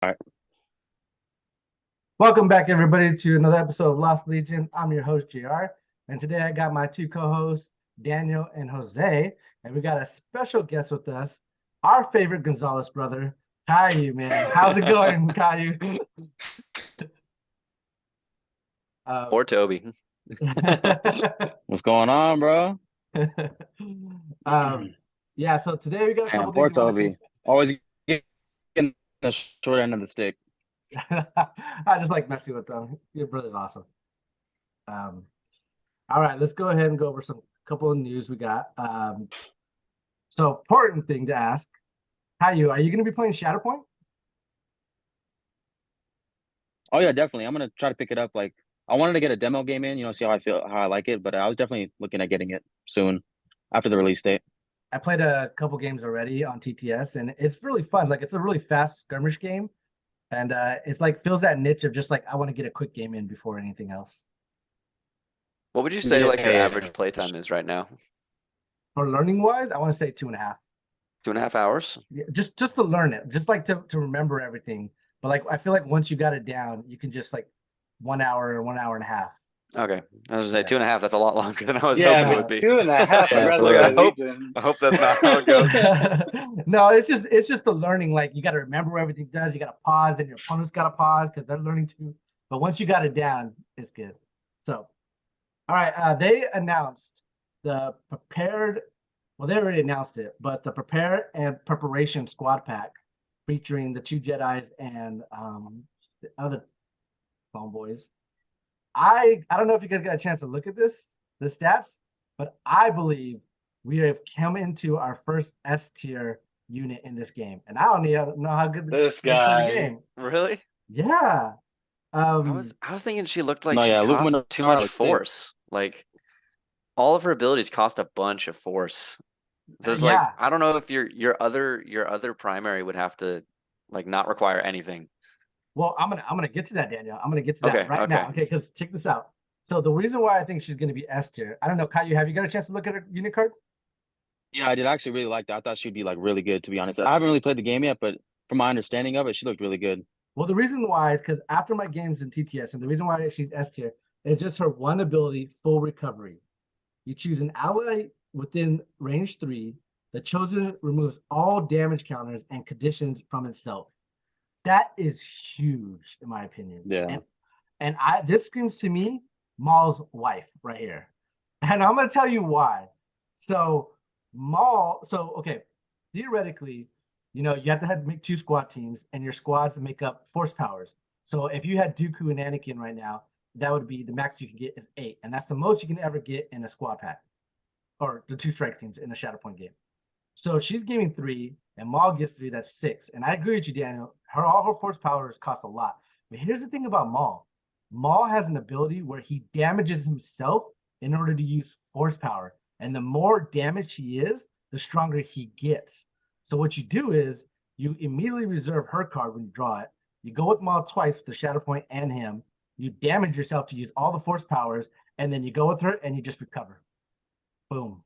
All right. Welcome back, everybody, to another episode of Lost Legion. I'm your host, JR, and today I got my two co-hosts, Daniel and Jose, and we got a special guest with us, our favorite Gonzalez brother, Caillou, man. How's it going, Caillou? Or Toby. What's going on, bro? um, yeah, so today we got a Man, couple things poor we want to. Toby. Always getting the short end of the stick. I just like messing with them. Your brother's awesome. Um, all right, let's go ahead and go over some couple of news we got. So important thing to ask. Caillou, are you going to be playing Shatterpoint? Oh yeah, definitely. I'm gonna try to pick it up. Like I wanted to get a demo game in, see how I feel, how I like it. But I was definitely looking at getting it soon after the release date. I played a couple games already on TTS, and it's really fun. Like it's a really fast skirmish game, and it's like fills that niche of just like I want to get a quick game in before anything else. What would you say Yeah, like your yeah, average playtime is right now? For learning wise, I want to say 2.5. 2.5 hours? Yeah, just to learn it, just like to remember everything. But like I feel like once you got it down, you can just like 1 hour or 1 hour and a half. Okay. I was gonna say Yeah. 2.5. That's a lot longer than I was Yeah, hoping if it would it's be. 2.5, I'd Yeah, rather for Like, go I to hope Legion. I hope that's not how it goes. No, it's just the learning. Like you got to remember what everything does. You got to pause, then your opponent's got to pause because they're learning too. But once you got it down, it's good. So, all right, they announced the prepared. Well, they already announced it, but the prepare and preparation squad pack featuring the two Jedi's and the other clone boys. I don't know if you guys got a chance to look at the stats, but I believe we have come into our first S tier unit in this game, and I don't even know how good This they play the guy. game. Really? Yeah. I was Um. I was thinking she looked like no, she yeah. Luke cost Menard too much looks sick. force. Like all of her abilities cost a bunch of force. So it's like Yeah. I don't know if your other primary would have to like not require anything. Well, I'm gonna get to that, Daniel. I'm gonna get to that Okay, right okay. now. Okay, because check this out. So the reason why I think she's gonna be S tier, I don't know, Caillou, have you got a chance to look at her unit card? Yeah, I did actually really like that. I thought she'd be like really good, to be honest. I haven't really played the game yet, but from my understanding of it, she looked really good. Well, the reason why is because after my games in TTS, and the reason why she's S tier is just her one ability, full recovery. You choose an ally within range 3. The chosen removes all damage counters and conditions from itself. That is huge, in my opinion. Yeah. And I this screams to me Maul's wife right here. And I'm gonna tell you why. So okay, theoretically, you have to make two squad teams, and your squads make up force powers. So if you had Dooku and Anakin right now, that would be the max you can get is 8, and that's the most you can ever get in a squad pack, or the two strike teams in a Shatterpoint game. So she's giving 3, and Maul gets 3. That's 6. And I agree with you, Daniel. All her force powers cost a lot. But here's the thing about Maul. Maul has an ability where he damages himself in order to use force power. And the more damage he is, the stronger he gets. So what you do is you immediately reserve her card when you draw it. You go with Maul twice with the Shatterpoint and him. You damage yourself to use all the force powers, and then you go with her and you just recover. Boom.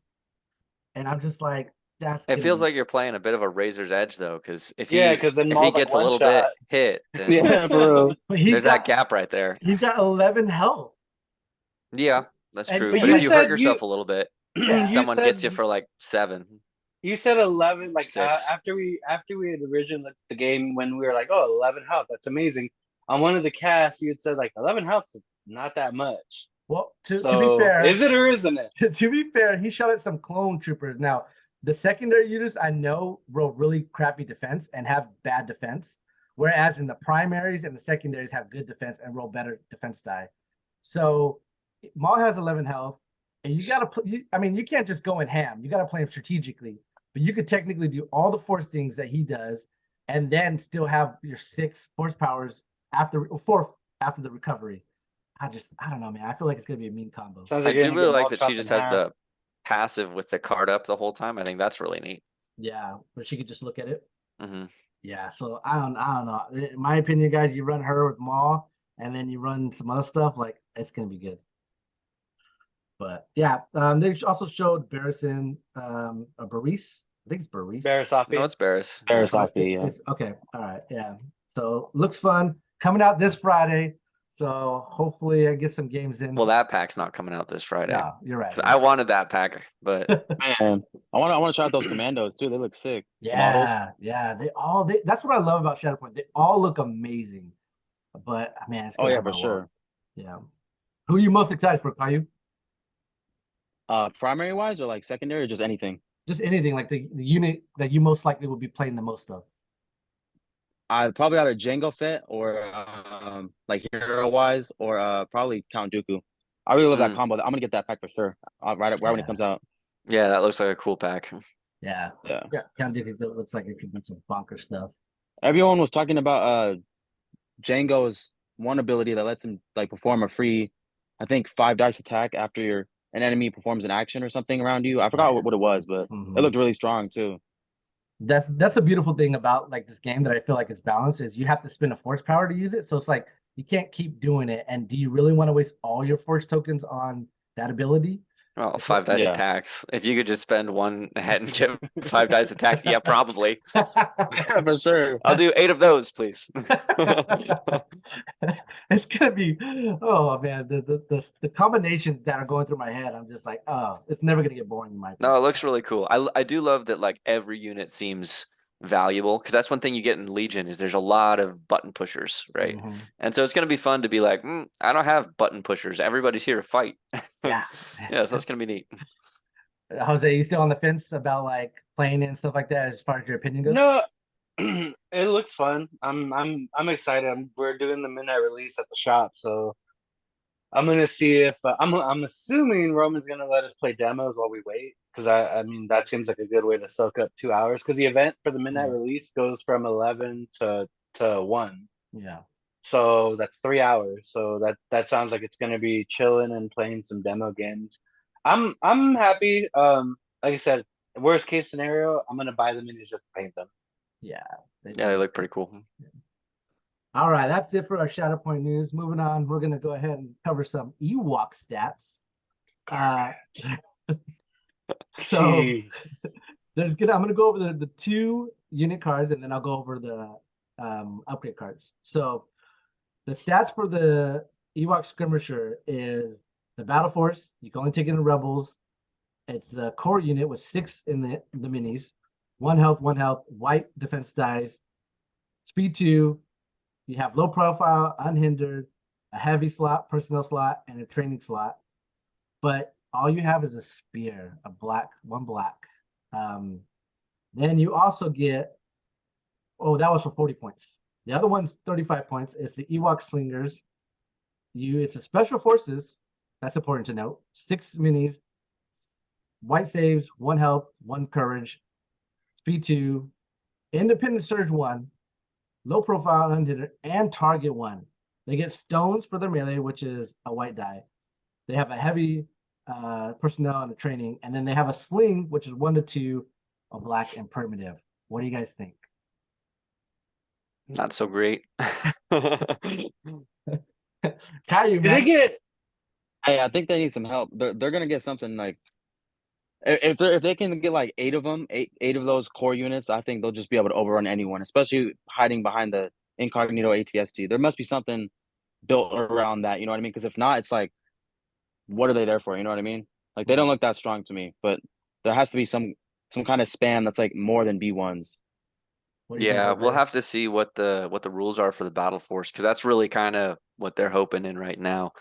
And I'm just like, that's It gonna feels be like you're playing a bit of a razor's edge though, because if Yeah, he because then if he Maul's like gets a one little bit shot. hit, then Yeah, bro. but there's that gap right there. he's got 11 health. Yeah, that's And true. But But you if you hurt said yourself a little bit, yeah. you someone said gets you for like 7 you said 11. or Like 6. after we had originally looked at the game when we were like, oh, 11 health, that's amazing. On one of the casts, you had said like 11 health is not that much. Well, to be So fair, is it or isn't it? to be fair, he shot at some clone troopers. Now, the secondary units I know roll really crappy defense and have bad defense, whereas in the primaries and the secondaries have good defense and roll better defense die. So Maul has 11 health, and you got to. I mean, you can't just go in ham. You got to play him strategically. But you could technically do all the force things that he does, and then still have your 6 force powers after 4 after the recovery. I don't know, man. I feel like it's gonna be a mean combo. Sounds I like you're do gonna really get like Maul that she chopped in just has half. the passive with the card up the whole time. I think that's really neat. Yeah, but she could just look at it. Hmm. Yeah, so I don't know. In my opinion, guys, you run her with Maul, and then you run some other stuff. Like it's gonna be good. But yeah, they also showed Barrison, Baris. I think it's Baris. No, Barasafi. it's Barris. Yeah. But Arasaki, yeah. it's okay. All right, yeah. So looks fun. Coming out this Friday. So hopefully I get some games in. Well, that pack's not coming out this Friday. No, you're right. 'Cause I wanted that pack, but Man, I want to try out those commandos too. They look sick. The models. Yeah. That's what I love about Shatterpoint. They all look amazing. But man, it's Oh gonna yeah, have for my sure. wallet. Yeah. Who are you most excited for, Caillou? Primary wise or like secondary or just anything? Just anything like the unit that you most likely will be playing the most of. I probably either Django Fett or like hero wise or probably Count Dooku. I really love that combo. I'm gonna get that pack for sure. Right when it comes out. yeah, that looks like a cool pack. Yeah. Yeah. Count Dooku looks like it could be some bonker stuff. Everyone was talking about Django's one ability that lets him like perform a free, I think 5 dice attack after an enemy performs an action or something around you. I forgot what it was, but it looked really strong too. That's a beautiful thing about like this game that I feel like it's balanced is you have to spend a force power to use it. So it's like you can't keep doing it. And do you really want to waste all your force tokens on that ability? Well, 5 dice Yeah. attacks. If you could just spend one ahead and get 5 dice attacks, yeah, probably. Yeah, for sure. I'll do 8 of those, please. It's gonna be oh man, the combinations that are going through my head, I'm just like, oh, it's never gonna get boring in my No, it opinion. looks really cool. I do love that like every unit seems valuable because that's one thing you get in Legion is there's a lot of button pushers, right? And so it's going to be fun to be like, I don't have button pushers. Everybody's here to fight. Yeah. Yeah, so that's going to be neat. Jose, you still on the fence about like playing it and stuff like that as far as your opinion goes? No, it looks fun. I'm excited. We're doing the midnight release at the shop, so I'm gonna see if I'm assuming Roman's gonna let us play demos while we wait, because I mean that seems like a good way to soak up 2 hours, because the event for the midnight release goes from 11 to 1. Yeah. So that's 3 hours. So that sounds like it's gonna be chilling and playing some demo games. I'm happy. Like I said, worst case scenario, I'm gonna buy the minis just to paint them. Yeah. Yeah, they look pretty cool. All right, that's it for our Shatterpoint news. Moving on, we're gonna go ahead and cover some Ewok stats. So I'm gonna go over the 2 unit cards and then I'll go over the upgrade cards. So the stats for the Ewok skirmisher is the battle force. You can only take it in rebels. It's a core unit with 6 in the minis, 1 health, white defense dice, speed 2. You have low profile, unhindered, a heavy slot, personnel slot, and a training slot. But all you have is a spear, one black. Then you also get, that was for 40 points. The other one's 35 points. It's the Ewok Slingers. It's a special forces. That's important to note. 6 minis, white saves, 1 health, 1 courage, speed 2, independent surge 1, low profile, unhindered, and target 1. They get stones for their melee, which is a white die. They have a heavy personnel and a training, and then they have a sling, which is 1 to 2, a black and primitive. What do you guys think? Not so great. Caillou, Do they get? Hey, I think they need some help. They're gonna get something like if they can get like 8 of them, eight of those core units, I think they'll just be able to overrun anyone, especially hiding behind the incognito ATST. There must be something built around that, you know what I mean? Because if not, it's like, what are they there for? You know what I mean? Like they don't look that strong to me, but there has to be some kind of spam that's like more than B1s. Yeah, we'll have to see what the rules are for the battle force because that's really kind of what they're hoping in right now.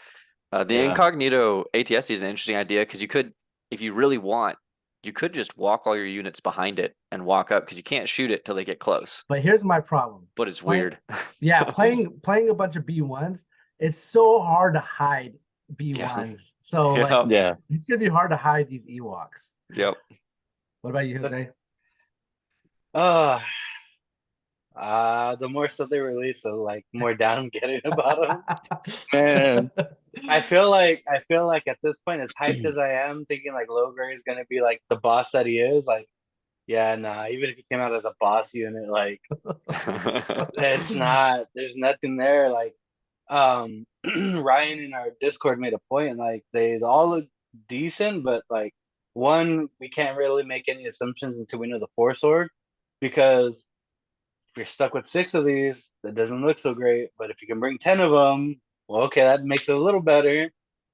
The incognito ATST is an interesting idea because you could, if you really want, you could just walk all your units behind it and walk up because you can't shoot it till they get close. But here's my problem. But it's weird. Yeah, playing a bunch of B1s, it's so hard to hide B1s. Yeah. So like, Yeah, it's gonna be hard to hide these Ewoks. Yep. What about you, Jose? The more stuff they release, the like more down I'm getting about them. man. I feel like at this point, as hyped as I am, thinking like Logray is gonna be like the boss that he is, like, yeah, nah, even if he came out as a boss unit, like it's not, there's nothing there. Like Ryan in our Discord made a point, like they all look decent, but like we can't really make any assumptions until we know the Force Org, because if you're stuck with 6 of these, that doesn't look so great. But if you can bring 10 of them, well, okay, that makes it a little better.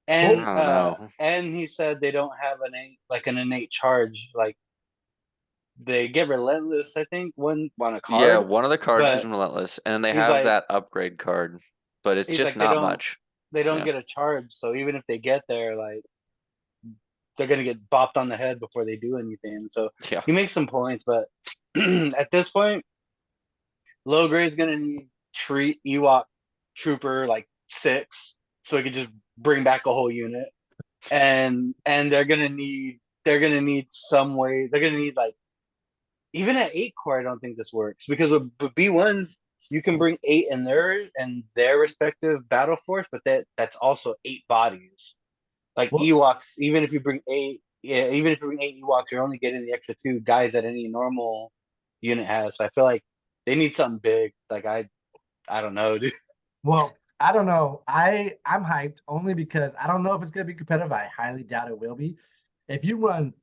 And I don't know. and he said they don't have an innate charge. Like they get relentless, I think, one on a card. Yeah, one of the cards but gives them relentless, and they he's have like- that upgrade card, but it's he's just like, they not don't- much. They don't Yeah. get a charge, so even if they get there, like they're gonna get bopped on the head before they do anything. So Yeah. he makes some points, but at this point, low grade is gonna need treat Ewok trooper like 6, so he could just bring back a whole unit, and they're gonna need some way. They're gonna need like even at 8 core. I don't think this works because with B1s you can bring 8 in their respective battle force, but that's also 8 bodies. Like Well- Ewoks, even if you bring 8 Ewoks, you're only getting the extra 2 guys that any normal unit has. So I feel like they need something big. Like I don't know, dude. Well, I don't know. I'm hyped only because I don't know if it's gonna be competitive. I highly doubt it will be. If you run,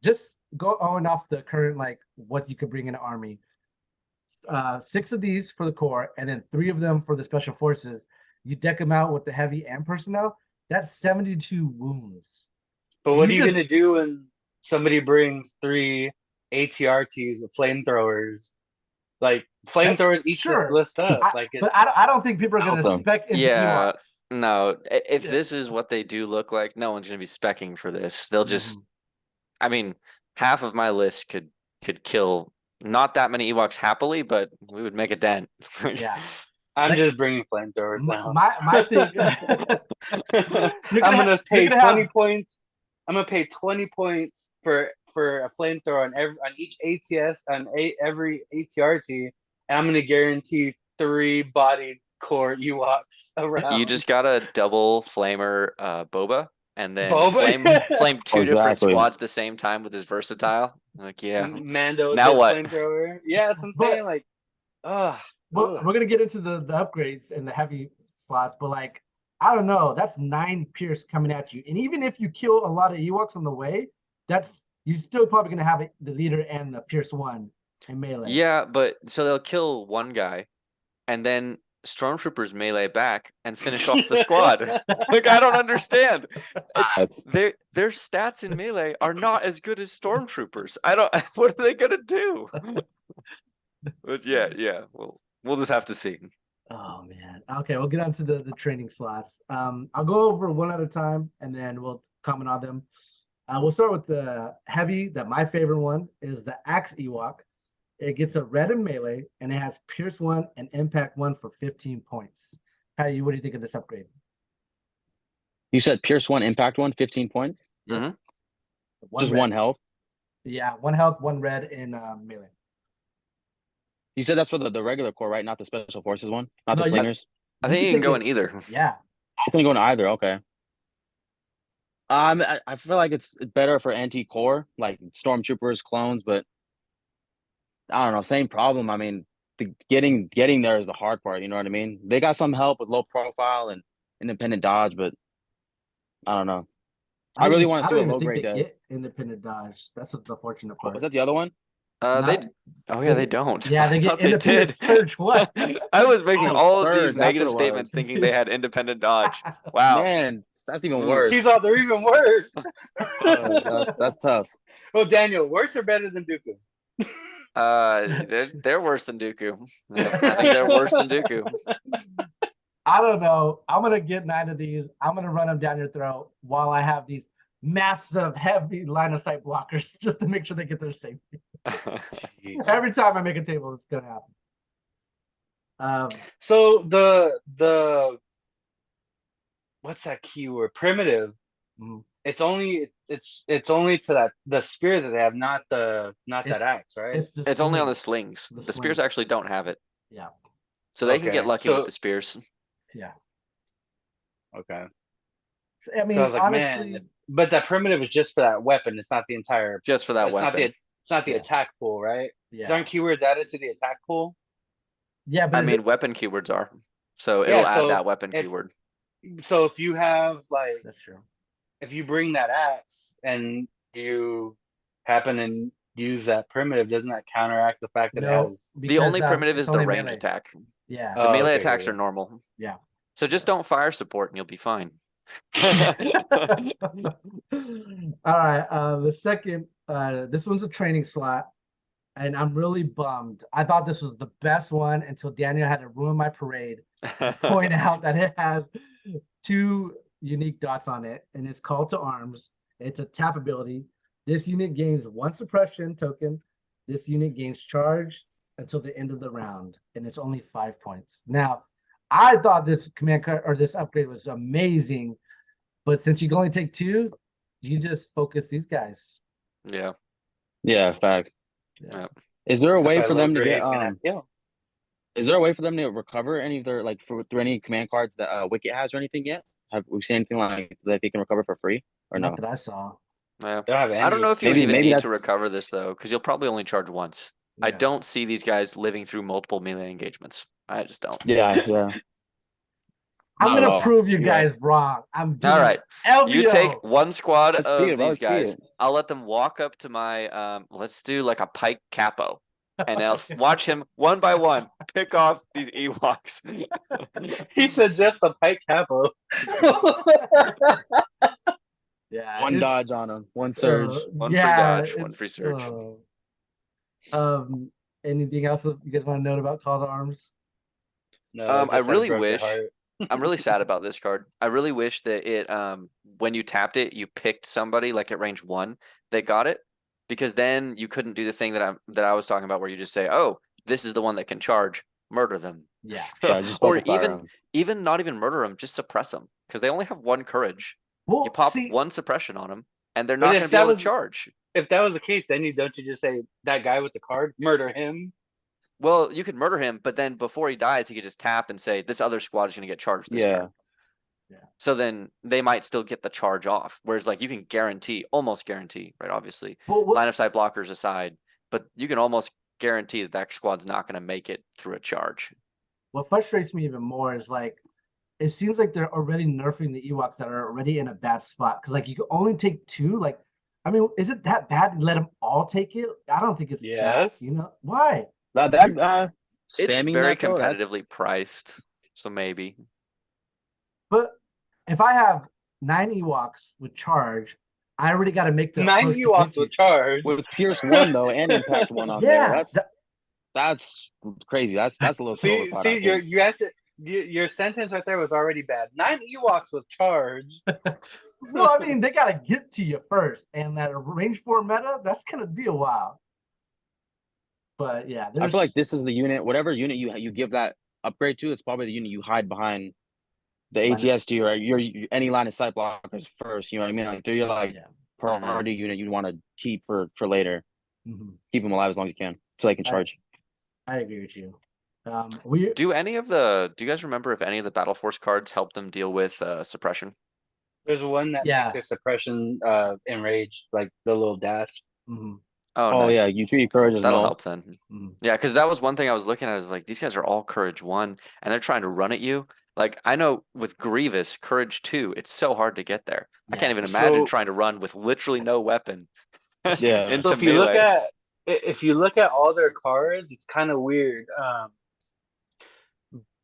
just go on off the current like what you could bring in an army. 6 of these for the core, and then 3 of them for the special forces. You deck them out with the heavy and personnel. That's 72 wounds. But what are you just- gonna do when somebody brings 3 ATRTs with flamethrowers? Like flamethrowers eat Sure. this list up. Like it's But I don't think people are gonna Awesome. spec into Yeah. Ewoks. No, if Yeah. this is what they do look like, no one's gonna be specking for this. They'll just, I mean, half of my list could kill not that many Ewoks happily, but we would make a dent. Yeah. I'm Like- just bringing flamethrowers now. My thing. I'm gonna pay 20 have, points. I'm gonna pay 20 points for a flamethrower on each ATS every ATRT, and I'm gonna guarantee 3 bodied core Ewoks around. You just got a double flamer boba, and then Boba? flame 2 different Exactly. squads at the same time with his versatile. Like, yeah. Mando with Now his what? flamethrower. Yeah, that's what I'm But- saying. Like, well, we're gonna get into the upgrades and the heavy slots, but like I don't know, that's 9 Pierce coming at you, and even if you kill a lot of Ewoks on the way, that's you're still probably gonna have the leader and the Pierce 1 in melee. Yeah, but so they'll kill one guy, and then stormtroopers melee back and finish off the squad. Like, I don't understand. Their stats in melee are not as good as stormtroopers. I don't. What are they gonna do? But yeah. We'll just have to see. Oh man. Okay, we'll get on to the training slots. I'll go over one at a time and then we'll comment on them. We'll start with the heavy. That my favorite one is the Axe Ewok. It gets a red in melee and it has Pierce 1 and Impact 1 for 15 points. Patty, what do you think of this upgrade? You said Pierce 1, Impact 1, 15 points? Mhm. Just red. 1 health? Yeah, 1 health, 1 red in melee. You said that's for the regular core, right? Not the special forces one? Not No, the you- slingers? I think you can take go it- in either. Yeah. I can go in either, okay. I feel like it's better for anti-core, like stormtroopers, clones, but I don't know, same problem. I mean, getting there is the hard part, you know what I mean? They got some help with low profile and independent dodge, but I don't know. I really want to see what low grade does. Get independent dodge. That's what's the fortunate part. Was that the other one? They. Oh yeah, they don't. Yeah, they I get thought they independent did. surge. What? I was making Oh, all of surge, these that's what negative it was. statements thinking they had independent dodge. Wow. Man, that's even Mm. worse. He's all, they're even worse. That's tough. Well, Daniel, worse or better than Dooku? They're worse than Dooku. I think they're worse than Dooku. I don't know. I'm gonna get 9 of these. I'm gonna run them down your throat while I have these massive, heavy line of sight blockers just to make sure they get their safety. Every time I make a table, it's gonna happen. So the what's that keyword? Primitive. Mhm. It's only to that the spear that they have, not that axe, right? It's only on the sling. slings. The The spears slings. actually don't have it, Yeah. so they can Okay, get lucky so- with the spears. Yeah. Okay. I mean, So I was like, honestly, man, but that primitive is just for that weapon. It's not the entire. Just for that It's weapon. not the Yeah. attack pool, right? yeah. Aren't keywords added to the attack pool? Yeah, but I mean, weapon keywords are. So Yeah, it'll add so that weapon if- keyword. So if you have like, that's true. if you bring that axe and you happen and use that primitive, doesn't that counteract the fact that it No, has? The only primitive it's is the only range melee. attack. Yeah. The melee okay, attacks yeah. are normal. Yeah. So just don't fire support and you'll be fine. All right. The second, this one's a training slot, and I'm really bummed. I thought this was the best one until Daniel had to ruin my parade and point out that it has 2 unique dots on it, and it's Call to Arms. It's a tap ability. This unit gains 1 suppression token. This unit gains charge until the end of the round, and it's only 5 points. Now, I thought this command card or this upgrade was amazing, but since you can only take 2, you just focus these guys. Yeah. Yeah, facts. Yeah. Is there a That's way why for low them to get grade's gonna kill. is there a way for them to recover any of their through any command cards that Wicket has or anything yet? Have we seen anything like that they can recover for free or Not no? that I saw. Yeah. They don't have I don't any know if you would Maybe even maybe need to that's recover this though, because you'll probably only charge once. I Yeah. don't see these guys living through multiple melee engagements. I just don't. yeah. I'm Not at gonna all. prove you Yeah. guys wrong. I'm All doing right. You take LBO. one squad Let's see of it, bro. these Let's see guys. it. I'll let them walk up to my let's do like a pike capo. And I'll watch him one by one pick off these Ewoks. He said just a pike capo. Yeah. One dodge on him, one surge. One free yeah, dodge, one free surge. Anything else that you guys want to note about Call to Arms? No, I just had a really broken wish heart. I'm really sad about this card. I really wish that it when you tapped it, you picked somebody like at range 1 that got it, because then you couldn't do the thing that I was talking about where you just say, "Oh, this is the one that can charge, murder them." Yeah. Yeah, just Or vocal fire him. even not even murder them, just suppress them because they only have 1 courage. Well, You pop see, 1 suppression on them and they're But not if going to be that able to was- charge. If that was the case, then don't you just say that guy with the card, murder him? Well, you could murder him, but then before he dies, he could just tap and say, "This other squad is going to get charged this Yeah. turn." So then they might still get the charge off. Whereas like you can guarantee, almost guarantee, right? Obviously, line of sight blockers aside, but you can almost guarantee that squad's not going to make it through a charge. what frustrates me even more is like, it seems like they're already nerfing the Ewoks that are already in a bad spot. Because like you can only take 2. Like, I mean, is it that bad to let them all take it? I don't think it's Yes. that, why? It's Spamming very that, though, that's- competitively priced, so maybe. But if I have 9 Ewoks with charge, I already got to make the 9 approach to Ewoks get you. with charge. with Pierce 1 though and Impact 1 on Yeah, there. That's crazy. That's a little See, overpowered, I see, think. you have to. Your sentence right there was already bad. 9 Ewoks with charge. No, I mean, they got to get to you first. And that range 4 meta, that's going to be a while. But yeah, I feel like this is the unit, whatever unit you give that upgrade to, it's probably the unit you hide behind the ATST or your any line of sight blockers first. You know what I mean? Like they're your priority unit you want to keep for later. Mm-hmm. Keep them alive as long as you can so they can charge. I agree with you. Do you guys remember if any of the Battle Force cards help them deal with suppression? There's one that makes their suppression enraged, like the little dash. Mm-hmm. Oh, nice. Yeah, you treat your courage as That'll null. help then. Mm-hmm. Yeah, because that was one thing I was looking at. Is like these guys are all courage 1, and they're trying to run at you. Like I know with Grievous, courage 2, it's so hard to get there. I can't even imagine trying to run with literally no weapon. Yeah. Into So if you look at all their cards, it's kind of weird.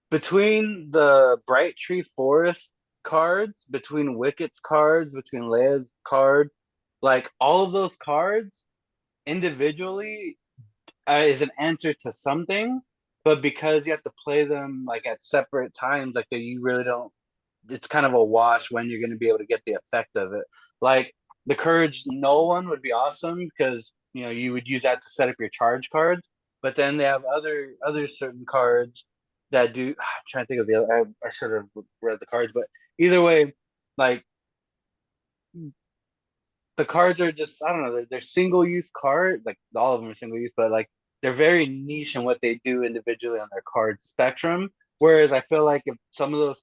Between the Bright Tree Forest cards, between Wicket's cards, between Leia's card, like all of those cards individually is an answer to something, but because you have to play them like at separate times, like that you really don't. It's kind of a wash when you're going to be able to get the effect of it. Like the Courage Null one would be awesome because you would use that to set up your charge cards, but then they have other certain cards that do. I'm trying to think of the other. I should have read the cards, but either way, like the cards are just, I don't know, they're single use cards. Like all of them are single use, but like they're very niche in what they do individually on their card spectrum. Whereas I feel like if some of those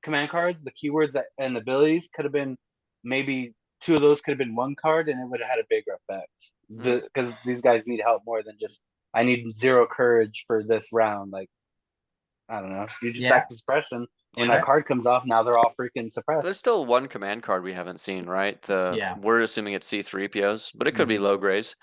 command cards, the keywords and abilities could have been maybe 2 of those could have been 1 card, and it would have had a bigger effect. Because these guys need help more than just I need 0 courage for this round. Like I don't know. You just Yeah. sack the suppression. When Yeah. that card comes off, now they're all freaking suppressed. There's still one command card we haven't seen, right? Yeah. We're assuming it's C3POs, but it could be Mhm. low grays.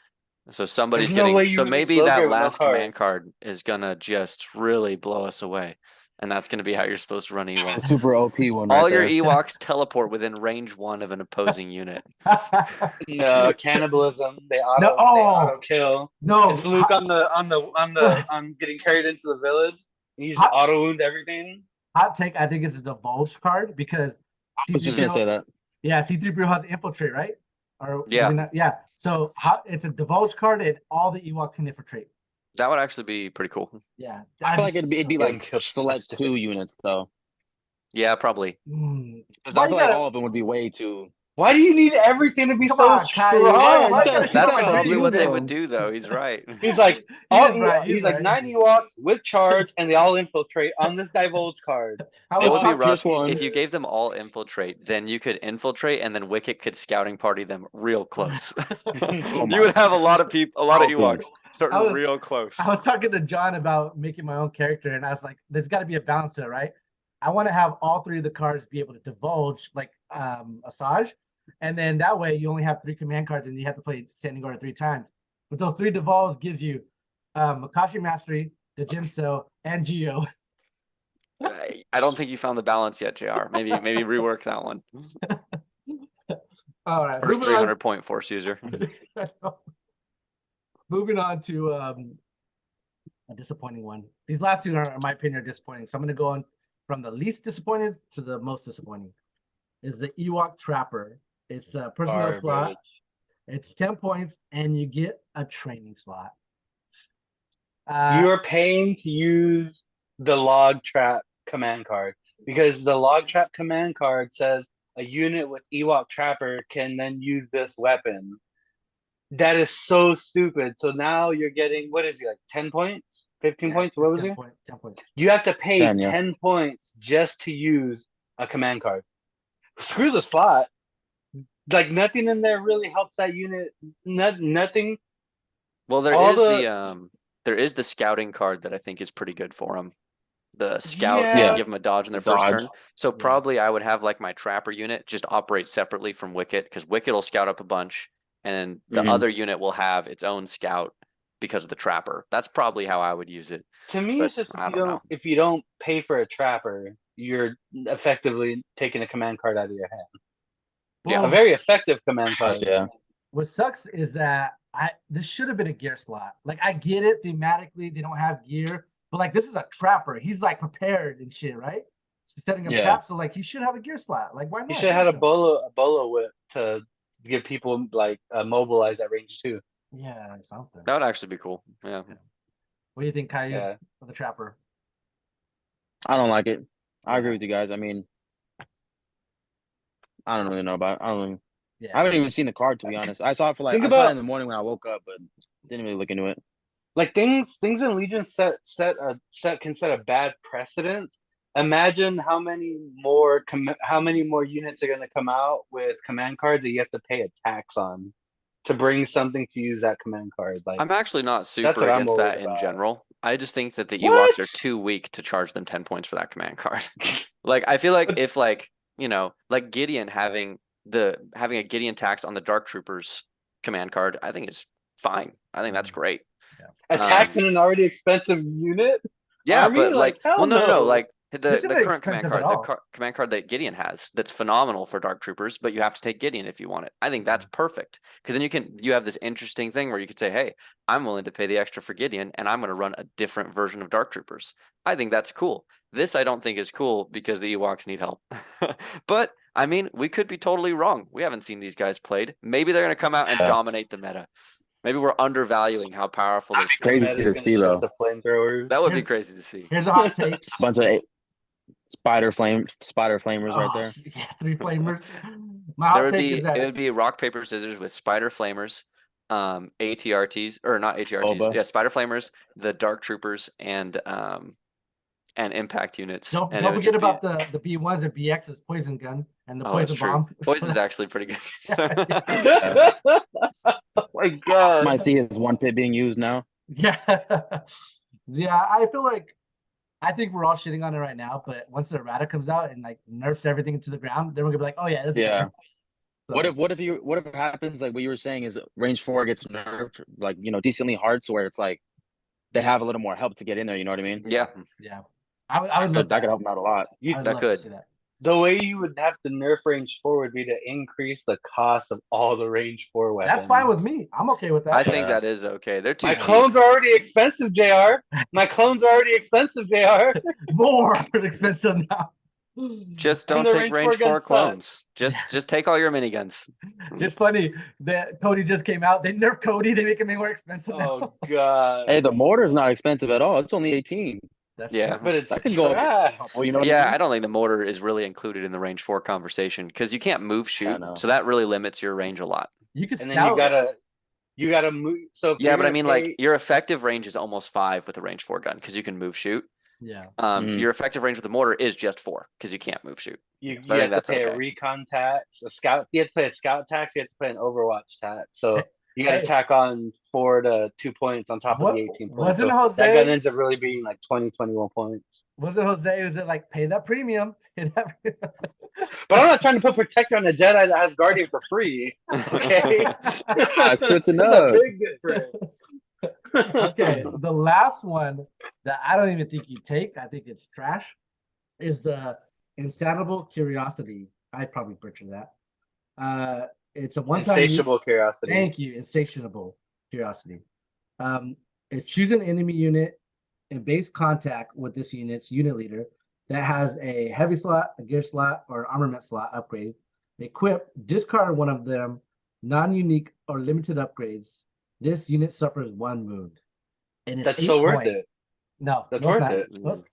So somebody's There's no getting way you so release maybe low that grade with no last command cards. card is gonna just really blow us away. And that's gonna be how you're supposed to run A Ewoks. super OP one All right your there. Ewoks teleport within range 1 of an opposing unit. No cannibalism. They No, auto kill. no. It's Luke on getting carried into the village. And you just auto wound everything. Hot take, I think it's a divulge card because I was just gonna say that. Yeah, C3PO has infiltrate, right? Or Yeah. Yeah. So it's a divulge card and all the Ewok can infiltrate. That would actually be pretty cool. Yeah. I feel like it'd be Getting like killed select faster. 2 units though. Yeah, probably. Because I feel like all of them would be way too. Why do you need everything to be Come so on, Caillou. strong? Why you gotta That's keep on probably reading what they them? would do, though. He's right. He's like, He all is right, he's he's like right. 9 Ewoks with charge, and they all infiltrate on this divulge card. I It was would be talking, rough one. if you gave them all infiltrate. Then you could infiltrate, and then Wicket could scouting party them real close. Oh You would have a lot of people, a lot of Okay. Ewoks starting I was- real close. I was talking to John about making my own character, and I was like, there's got to be a balance to it, right? I want to have all 3 of the cards be able to divulge, like Asajj, and then that way you only have 3 command cards, and you have to play standing order 3 times. But those 3 divulge gives you Makashi Mastery, the Jinso, and Geo. I don't think you found the balance yet, JR. Maybe rework that one. All right, First moving on. 300-point force user. Moving on to a disappointing one. These last 2 are, in my opinion, are disappointing. So I'm going to go on from the least disappointed to the most disappointing. Is the Ewok Trapper. It's a personnel slot. It's 10 points, and you get a training slot. You're paying to use the log trap command card because the log trap command card says a unit with Ewok Trapper can then use this weapon. That is so stupid. So now you're getting, what is he, like 10 points? 15 points? What was 10 he? 10 points. You have to pay 10, yeah. 10 points just to use a command card. Screw the slot. Like nothing in there really helps that unit. Nothing. Well, All there is the scouting card that I think is pretty good for him. The scout, Yeah. give them a dodge in their first Dodge. turn. So probably I would have like my trapper unit just operate separately from Wicket because Wicket will scout up a bunch, and the Mhm. other unit will have its own scout because of the trapper. That's probably how I would use it. To me, But it's just I don't know. if you don't pay for a trapper, you're effectively taking a command card out of your hand. Yeah. A very effective command card. Yeah. What sucks is that this should have been a gear slot. Like I get it thematically, they don't have gear, but like this is a trapper. He's like prepared and shit, right? So setting up Yeah. traps, so like he should have a gear slot. Like why not? You should have had a bolo whip to give people like mobilize at range 2. Yeah, something. That would actually be cool. Yeah. What do you think, Caillou, Yeah. of the trapper? I don't like it. I agree with you guys. I mean, I don't really know about it. I Yeah. haven't even seen the card, to be honest. I saw it I saw it in the morning when I woke up, but didn't really look into it. Like things in Legion can set a bad precedent. Imagine how many more units are going to come out with command cards that you have to pay a tax on to bring something to use that command card. Like I'm actually not That's super what I'm against that worried in about. general. I just think that the What? Ewoks are too weak to charge them 10 points for that command card. Like I feel like if like, like Gideon having a Gideon tax on the Dark Troopers command card, I think is fine. I think that's great. a tax in an already expensive unit. Yeah, Army? but Like, hell well, no, no. like the This isn't current command expensive card, at all. command card that Gideon has, that's phenomenal for Dark Troopers, but you have to take Gideon if you want it. I think that's perfect because then you have this interesting thing where you could say, hey, I'm willing to pay the extra for Gideon, and I'm going to run a different version of Dark Troopers. I think that's cool. This I don't think is cool because the Ewoks need help. But I mean, we could be totally wrong. We haven't seen these guys played. Maybe they're going to come out and dominate the meta. Maybe we're undervaluing how powerful they're. Crazy Meta's to gonna see, shift though. to flamethrowers. That would be crazy to see. Here's a hot take. Bunch of spider flamers right there. Yeah, 3 flamers. My hot take is that It would be rock, paper, scissors with spider flamers, ATRTs or not ATRTs. Boba. Yeah, spider flamers, the Dark Troopers, and impact units. don't And it would forget just be- about the B1s and BX's poison gun and the Oh, that's poison true. bomb. Poison's actually pretty good. Oh my god. Might see his one pit being used now. Yeah. Yeah, I feel like I think we're all shitting on it right now, but once the errata comes out and like nerfs everything into the ground, then we're gonna be like, oh yeah, this is Yeah. better. So, What if it happens like what you were saying is range 4 gets nerfed like decently hard to where it's like they have a little more help to get in there, you know what I mean? Yeah, yeah. I would love That could that. help them out a lot. You I would that love to could. see that. the way you would have to nerf range 4 would be to increase the cost of all the range 4 weapons. That's fine with me. I'm okay with that. I think that is okay. They're too My cheap. clones are already expensive, JR. My clones are already expensive, JR. More expensive now. Just And don't the take range range 4 4 guns suck. clones. Just take all your miniguns. It's funny that Cody just came out. They nerfed Cody. They make him more expensive now. Oh god. Hey, the mortar's not expensive at all. It's only 18. That's Yeah. true. But it's That can go up trash. a couple, you know what I Yeah, mean? I don't think the mortar is really included in the range 4 conversation because you can't move shoot, know. so that really limits your range a lot. You can And scout. then you gotta move. So if Yeah, you're but I gonna mean, pay- like your effective range is almost 5 with a range 4 gun because you can move shoot. Yeah. Mhm. Your effective range with the mortar is just 4 because you can't move shoot. you So I think have to that's pay a okay. recon tax, a scout. You have to pay a scout tax. You have to pay an Overwatch tax. So you got to Hey. tack on 4 to 2 points on top of the 18 points. Wasn't So Jose? that gun ends up really being like 20, 21 points. Wasn't Jose? Was it like pay that premium? Pay that But I'm not trying to put protector on a Jedi that has Guardian for free. Okay, switching There's a up. big difference. Okay, the last one that I don't even think you take, I think it's trash, is the Insatiable Curiosity. I'd probably purchase that. It's a one-time Insatiable curiosity. Thank you, Insatiable Curiosity. It's choose an enemy unit in base contact with this unit's unit leader that has a heavy slot, a gear slot, or armament slot upgrade. Equip, discard one of them non-unique or limited upgrades. This unit suffers 1 wound. And it's That's 8 so worth points. it. No, That's no, it's worth not. it.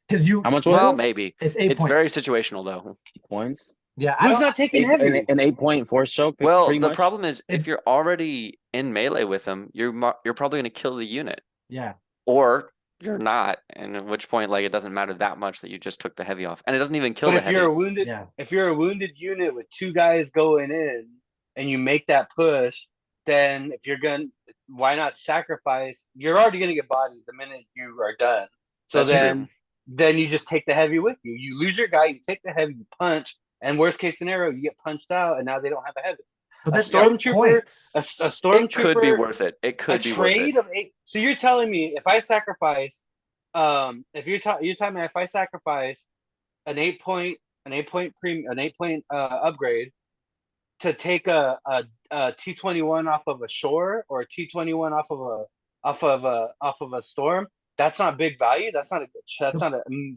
Because you How much was Well, it? maybe it's 8 it's points. very situational though. Points. Yeah, Who's not taking heavies? An 8-point force choke. Well, pretty the much. problem is if It- you're already in melee with them, you're probably going to kill the unit, Yeah. or you're not, and at which point like it doesn't matter that much that you just took the heavy off, and it doesn't even kill But the if heavy. you're a wounded, Yeah. if you're a wounded unit with 2 guys going in, and you make that push, then if you're gonna, why not sacrifice? You're already gonna get bodied the minute you are done. So That's then, then you just take the heavy with you. You lose your guy, you take the heavy, you punch, and worst case scenario, you get punched out, and now they don't have a heavy. But A that's stormtrooper, points. a It stormtrooper could be worth it. It a could be worth it. trade of 8. So you're telling me if I sacrifice, if you're telling me if I sacrifice an 8-point upgrade to take a T21 off of a shore or a T21 off of a storm, that's not big value. That's not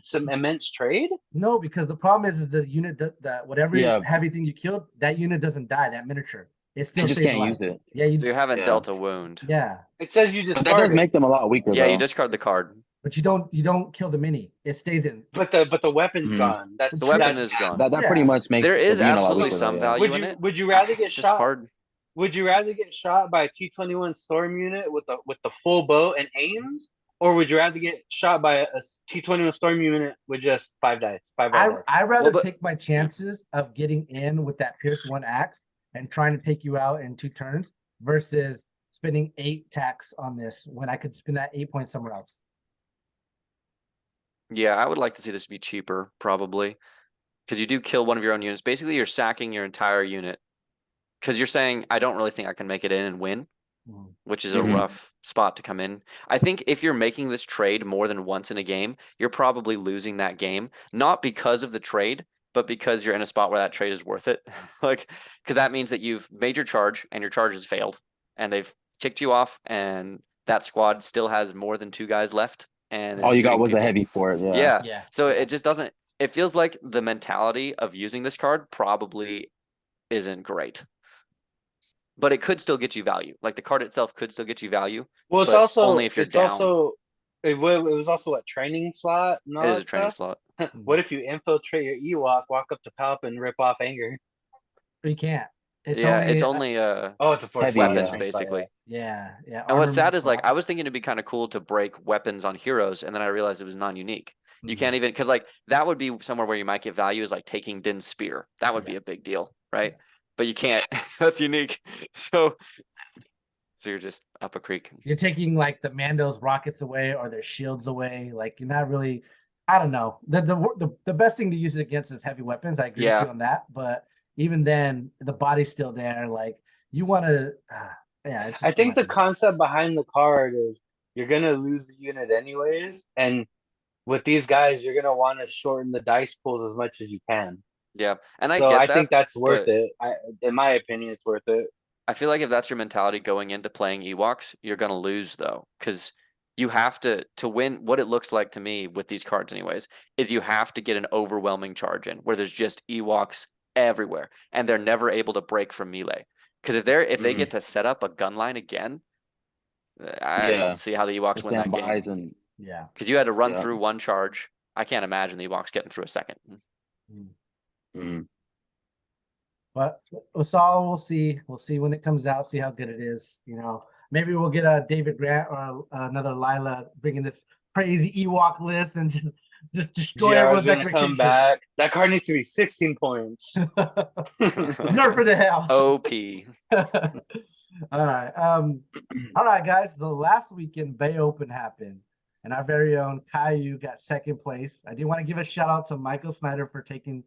some immense trade. No, because the problem is the unit that whatever Yeah. heavy thing you killed, that unit doesn't die. That miniature, it still You just stays can't alive. use it. Yeah, you So you haven't Yeah. dealt a wound. yeah, It says you But discard that does it, make them a lot weaker. Yeah, though. you discard the card. but you don't kill the mini. It stays in. but the weapon's Mhm. gone. That's The weapon that's- is gone. That Yeah. pretty much makes There is the unit a lot absolutely weaker, some though, yeah. value in it. Would you rather get It's just shot? hard. Would you rather get shot by a T21 storm unit with the full bow and aims, or would you rather get shot by a T21 storm unit with just 5 dice? 5 dice. I rather but- take my chances of getting in with that Pierce 1 axe and trying to take you out in 2 turns versus spending 8 tax on this when I could spend that 8 points somewhere else. Yeah, I would like to see this be cheaper, probably, because you do kill one of your own units. Basically, you're sacking your entire unit because you're saying, I don't really think I can make it in and win, which is a Mhm. rough spot to come in. I think if you're making this trade more than once in a game, you're probably losing that game, not because of the trade, but because you're in a spot where that trade is worth it. Like, because that means that you've made your charge and your charge has failed and they've kicked you off and that squad still has more than 2 guys left. And All is you got shooting was a people. heavy for it. Yeah. Yeah. Yeah. So it just doesn't, it feels like the mentality of using this card probably isn't great. But it could still get you value. Like the card itself could still get you value. Well, it's but also only if you're it's down. also it was also a training slot. And all It is that a training stuff. slot. What if you infiltrate your Ewok, walk up to Palp, and rip off Anger? But you can't. It's Yeah, only, it's only Oh, it's a force Heavy, slot, weapons, training slot, basically. yeah. And what's sad armament is like slot. I was thinking it'd be kind of cool to break weapons on heroes, and then I realized it was non-unique. You Mhm. can't even because like that would be somewhere where you might get value is like taking Din's spear. That would be a big deal, right? But you can't. That's unique. So So you're just up a creek. You're taking like the Mando's rockets away or their shields away. Like you're not really. I don't know. The best thing to use it against is heavy weapons. I agree with you on that. But even then, the body's still there. Like you want to. Yeah. I think the concept behind the card is you're gonna lose the unit anyways, and with these guys, you're gonna want to shorten the dice pools as much as you can. Yeah, and I So get I that, think that's worth but it. In my opinion, it's worth it. I feel like if that's your mentality going into playing Ewoks, you're gonna lose though, because you have to win. What it looks like to me with these cards, anyways, is you have to get an overwhelming charge in where there's just Ewoks everywhere, and they're never able to break from melee. Because if they get to set up a gun line again, I don't see how the Ewoks win that game. And yeah, because you had to run through one charge. I can't imagine the Ewoks getting through a second. But we'll see. We'll see when it comes out. See how good it is. You know, maybe we'll get a David Grant or another Lila bringing this crazy Ewok list and just destroy everyone's gonna come back. That card needs to be 16 points. Nerf it to hell. OP. All right. All right, guys. The last weekend Bay Open happened, and our very own Caillou got second place. I do want to give a shout out to Michael Snyder for taking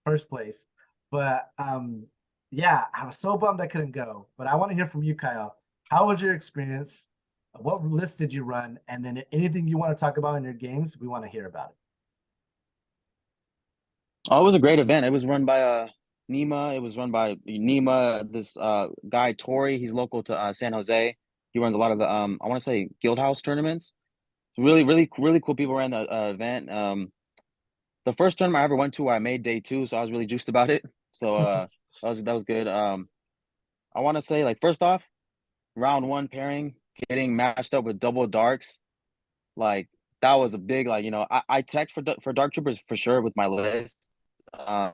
first place. But yeah, I was so bummed I couldn't go. But I want to hear from you, Kyle. How was your experience? What list did you run? And then anything you want to talk about in your games, we want to hear about it. Oh, it was a great event. It was run by Nima. It was run by Nima. This guy Tori. He's local to San Jose. He runs a lot of the I want to say Guild House tournaments. Really cool people ran the event. The first tournament I ever went to, I made day 2, so I was really juiced about it. So that was good. I want to say, like, first off, round 1 pairing, getting matched up with double darks, like that was a big, like, you know, I checked for dark troopers for sure with my list. I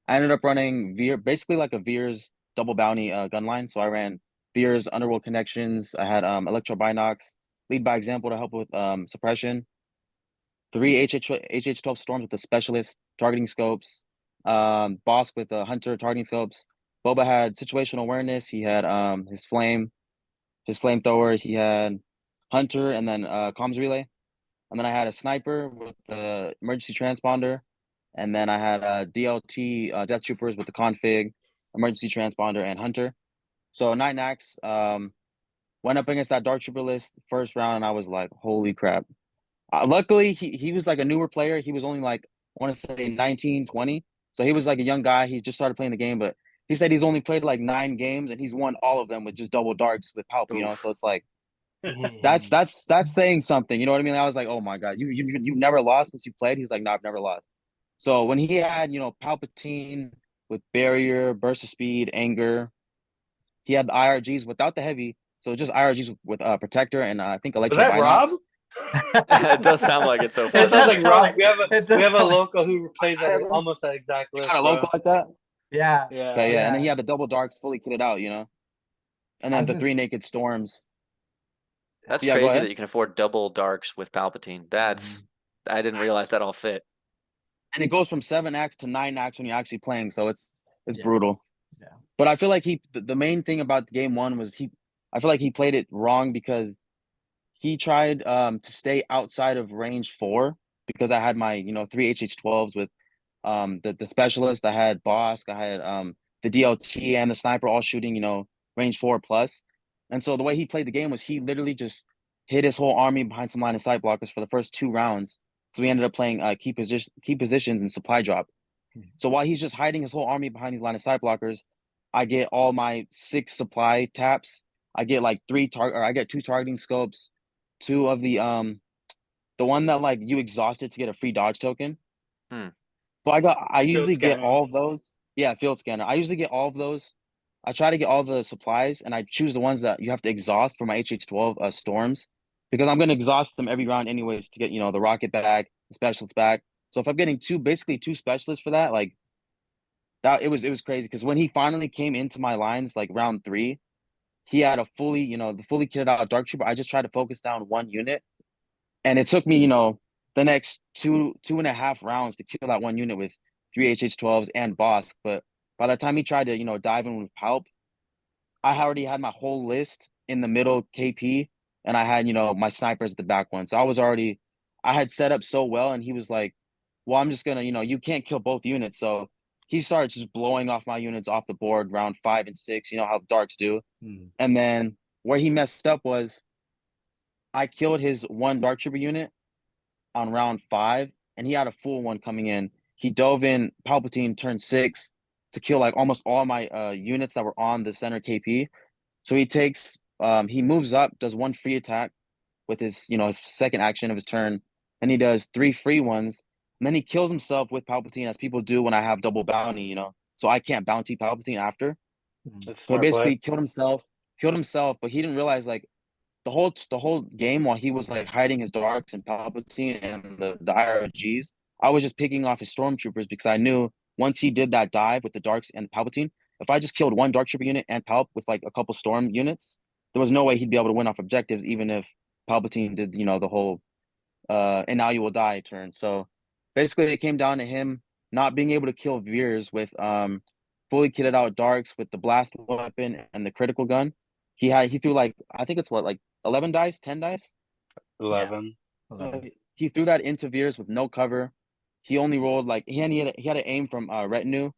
ended up running basically like a Veer's double bounty gun line. So I ran Veer's Underworld Connections. I had Electro Binocs, lead by example to help with suppression. 3 HH12 Storms with the specialist targeting scopes. Bosk with the hunter targeting scopes. Boba had situational awareness. He had his flamethrower. He had hunter and then comms relay. And then I had a sniper with the emergency transponder. And then I had DLT Death Troopers with the config, emergency transponder, and hunter. So 9 acts. Went up against that Dark Trooper list first round, and I was like, holy crap. Luckily, he was like a newer player. He was only like, I want to say 19, 20. So he was like a young guy. He just started playing the game, but he said he's only played like 9 games and he's won all of them with just double darks with help, you know? So it's like, that's saying something, you know what I mean? I was like, oh my God, you've never lost since you played? He's like, no, I've never lost. So when he had, you know, Palpatine with barrier, burst of speed, anger, he had the IRGs without the heavy. So just IRGs with protector and I think electro. Was that Rob? It does sound like it so far. It sounds like Rob. We have a local who plays almost that exact list. Got a local like that? Yeah. Okay, yeah. And then he had the double darks fully kitted out, you know? And then the 3 naked storms. That's crazy that you can afford double darks with Palpatine. I didn't realize that all fit. And it goes from 7 acts to 9 acts when you're actually playing, so it's brutal. Yeah. But I feel like the main thing about game 1 was I feel like he played it wrong because he tried to stay outside of range 4 because I had my, you know, 3 HH12s with the specialist. I had Bosk, I had the DLT and the sniper all shooting, you know, range 4 plus. And so the way he played the game was he literally just hid his whole army behind some line of sight blockers for the first 2 rounds. So we ended up playing key positions and supply drop. So while he's just hiding his whole army behind these line of sight blockers, I get all my 6 supply taps. I get like 2 targeting scopes, 2 of the one that like you exhausted to get a free dodge token. So I usually get all of those. Yeah, field scanner. I usually get all of those. I try to get all the supplies and I choose the ones that you have to exhaust for my HH12 storms because I'm gonna exhaust them every round anyways to get, you know, the rocket bag, the specialist bag. So if I'm getting basically 2 specialists for that, like that it was crazy because when he finally came into my lines like round 3, he had a fully kitted out Dark Trooper. I just tried to focus down 1 unit. And it took me, you know, the next 2.5 rounds to kill that 1 unit with 3 HH12s and Bosk. But by the time he tried to, you know, dive in with Palp, I already had my whole list in the middle KP, and I had, my snipers at the back one. So I had set up so well, and he was like, well, I'm just gonna, you can't kill both units. So he started just blowing off my units off the board round 5 and 6, you know how darks do. And then where he messed up was I killed his one dark trooper unit on round 5, and he had a full one coming in. He dove in Palpatine turn 6 to kill like almost all my units that were on the center KP. So he moves up, does one free attack with his, his second action of his turn, and he does 3 free ones, and then he kills himself with Palpatine as people do when I have double bounty, so I can't bounty Palpatine after. That's So smart basically play. killed himself, but he didn't realize like the whole game while he was like hiding his darks and Palpatine and the IRGs, I was just picking off his stormtroopers because I knew once he did that dive with the darks and Palpatine, if I just killed one dark trooper unit and Palp with like a couple storm units, there was no way he'd be able to win off objectives, even if Palpatine did, the whole and now you will die turn. So basically it came down to him not being able to kill Veers with fully kitted out darks with the blast weapon and the critical gun. He threw like, I think it's what, like 11 dice, 10 dice. 11. He threw that into Veers with no cover. He only rolled like he had an aim from retinue.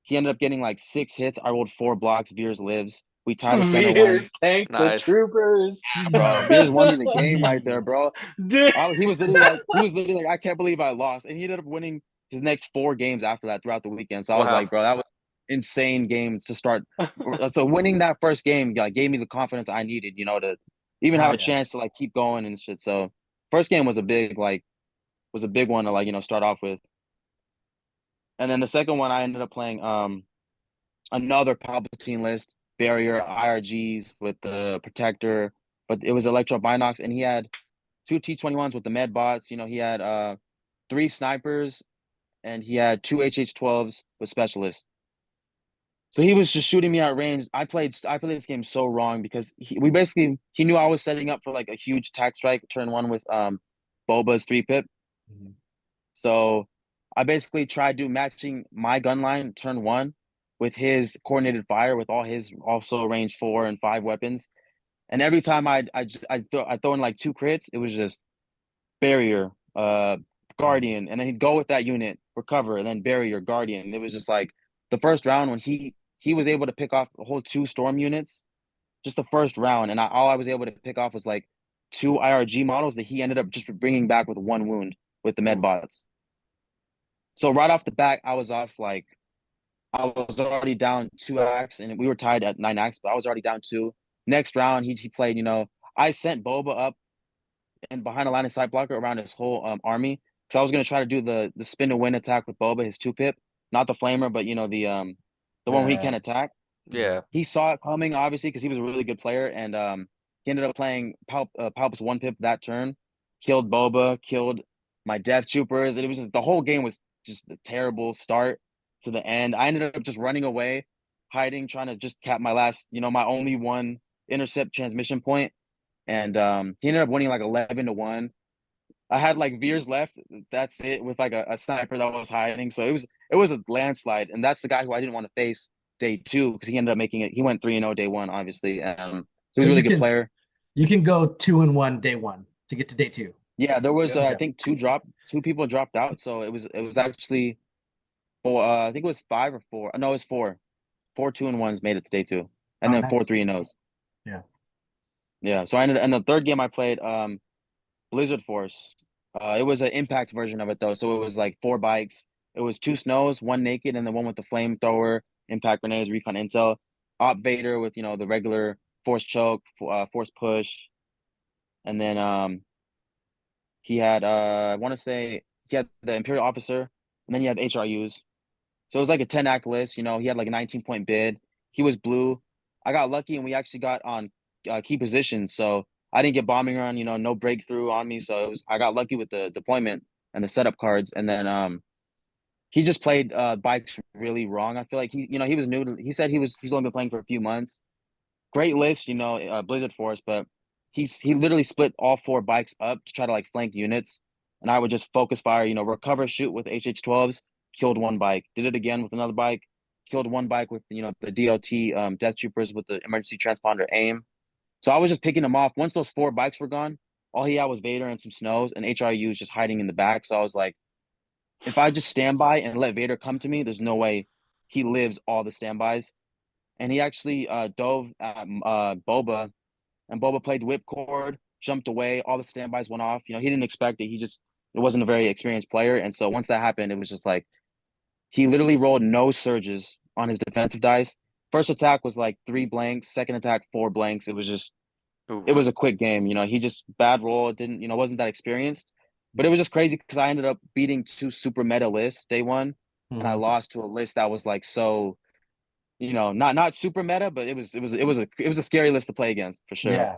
He ended up getting like 6 hits. I rolled 4 blocks. Veers lives. We tied a center one. Veers tank the Nice. troopers. Yeah, bro. Veers won me the game right there, bro. Dude. He was literally like, I can't believe I lost, and he ended up winning his next 4 games after that throughout the weekend. So I was Wow. like, bro, that was insane game to start. So winning that first game like gave me the confidence I needed, to even have a chance to like keep going and shit. So first game was a big one to like, start off with. And then the second one I ended up playing another Palpatine list, barrier IRGs with the protector, but it was Electro Binox, and he had 2 T21s with the med bots. He had 3 snipers, and he had 2 HH12s with specialists. So he was just shooting me at range. I played this game so wrong because he knew I was setting up for like a huge tack strike turn 1 with Boba's 3-pip. So I basically tried to matching my gun line turn 1 with his coordinated fire with all his also range 4 and 5 weapons. And every time I throw in like 2 crits, it was just barrier, guardian, and then he'd go with that unit, recover, and then barrier, guardian. It was just like the first round when he was able to pick off the whole 2 storm units, just the first round, and all I was able to pick off was like 2 IRG models that he ended up just bringing back with 1 wound with the med bots. So right off the bat, I was already down 2 acts, and we were tied at 9 acts, but I was already down 2. Next round, he played, I sent Boba up and behind a line of sight blocker around his whole army. So I was gonna try to do the spin to win attack with Boba, his 2-pip, not the flamer, but the one where he can attack. Yeah. He saw it coming, obviously, because he was a really good player, and he ended up playing Palp's 1-pip that turn, killed Boba, killed my death troopers, and it was just, the whole game was just a terrible start to the end. I ended up just running away, hiding, trying to just cap my last, my only one intercept transmission point, and he ended up winning like 11-1. I had like Veers left. That's it, with like a sniper that was hiding. So it was a landslide, and that's the guy who I didn't want to face day 2 because he ended up making it. He went 3-0 day 1, obviously. He was a really good player. You can go 2-1 day 1 to get to day 2. Yeah, there was I think 2 people dropped out, so it was actually 4. I think it was 5 or 4. No, it was 4. 4 2-1s made it to day 2, and then 4 3-0s. Yeah. Yeah. So I ended, and the third game I played Blizzard Force. It was an impact version of it though, so it was like 4 bikes. It was 2 snows, 1 naked, and then 1 with the flamethrower, impact grenades, recon intel, Op Vader with the regular force choke, force push, and then he had I want to say he had the Imperial officer, and then you have HRUs. So it was like a 10-act list. He had like a 19-point bid. He was blue. I got lucky, and we actually got on key positions. So I didn't get bombing run. No breakthrough on me. So I got lucky with the deployment and the setup cards. And then he just played bikes really wrong. I feel like he was new. He said he's only been playing for a few months. Great list, Blizzard Force, but he literally split all 4 bikes up to try to like flank units, and I would just focus fire, recover, shoot with HH12s, killed 1 bike, did it again with another bike, killed 1 bike with the DLT death troopers with the emergency transponder aim. So I was just picking him off. Once those 4 bikes were gone, all he had was Vader and some snows, and HRU was just hiding in the back. So I was like, if I just stand by and let Vader come to me, there's no way he lives all the standbys. And he actually dove at Boba, and Boba played whipcord, jumped away, all the standbys went off. He didn't expect it. It wasn't a very experienced player. And so once that happened, it was just like he literally rolled no surges on his defensive dice. First attack was like 3 blanks, second attack 4 blanks. It was a quick game. He just bad roll, didn't, wasn't that experienced. But it was just crazy because I ended up beating 2 super meta lists day one, and I lost to a list that was like so, not super meta, but it was a scary list to play against for sure. Yeah.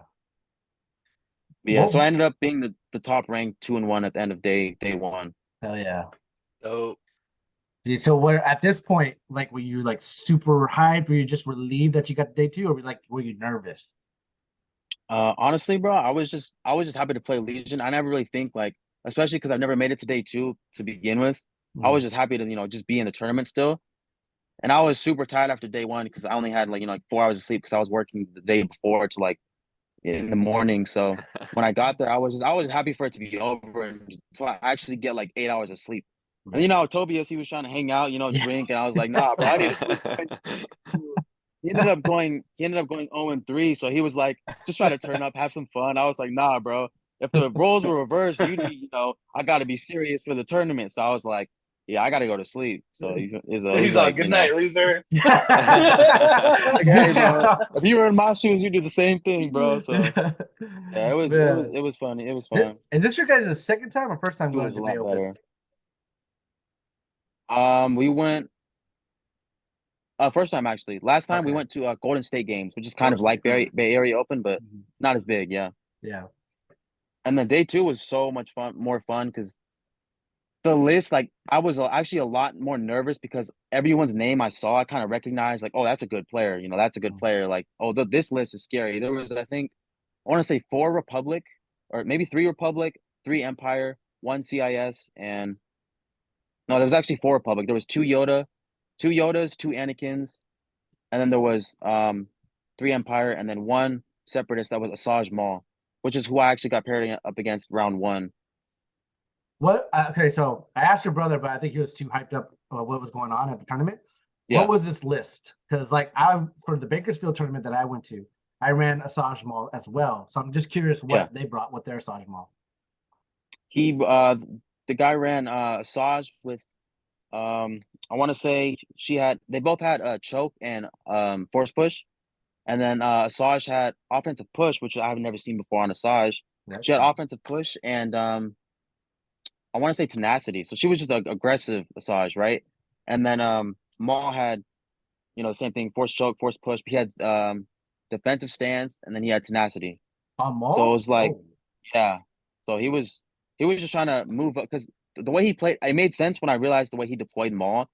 Yeah. So I ended up being the top ranked 2-1 at the end of day one. Hell yeah. So Dude, so where at this point, like, were you like super hyped? Were you just relieved that you got day 2, or were you nervous? Honestly, bro, I was just happy to play Legion. I never really think like, especially because I've never made it to day 2 to begin with. I was just happy to just be in the tournament still. And I was super tired after day 1 because I only had like 4 hours of sleep because I was working the day before to like in the morning. So when I got there, I was happy for it to be over, and so I actually get like 8 hours of sleep. And Tobias, he was trying to hang out, drink, and I was like, nah, bro, I need to sleep. He ended up going 0-3. So he was like, just try to turn up, have some fun. I was like, nah, bro. If the roles were reversed, I got to be serious for the tournament. So I was like, yeah, I got to go to sleep. So he's like, good night, loser. Like, hey, bro, if you were in my shoes, you do the same thing, bro. So yeah, it was funny. It was fun. Is this your guys' second time or first time It going was to a Bay lot Open? better. We went first time actually. Last time we went to Golden State Games, which is kind of like Bay Area Open, but not as big. Yeah. Yeah. And then day 2 was so much more fun because the list, like I was actually a lot more nervous because everyone's name I saw, I kind of recognized, like, oh, that's a good player. That's a good player. Like, oh, this list is scary. There was, I think, I want to say 4 Republic, or maybe 3 Republic, 3 Empire, 1 CIS, and no, there was actually 4 Republic. There was 2 Yoda, 2 Yodas, 2 Anakins, and then there was 3 Empire, and then 1 Separatist that was Asajj Maul, which is who I actually got paired up against round 1. What? Okay, so I asked your brother, but I think he was too hyped up what was going on at the tournament. Yeah. What was this list? Because for the Bakersfield tournament that I went to, I ran Asajj Maul as well. So I'm just curious what they brought with their Asajj Maul. He the guy ran Asajj with I want to say they both had choke and force push, and then Asajj had offensive push, which I have never seen before on Asajj. She had offensive push and I want to say tenacity. So she was just an aggressive Asajj, right? And then Maul had the same thing, force choke, force push. He had defensive stance, and then he had tenacity. Maul? So it was like, yeah. So he was just trying to move up because the way he played, it made sense when I realized the way he deployed Maul.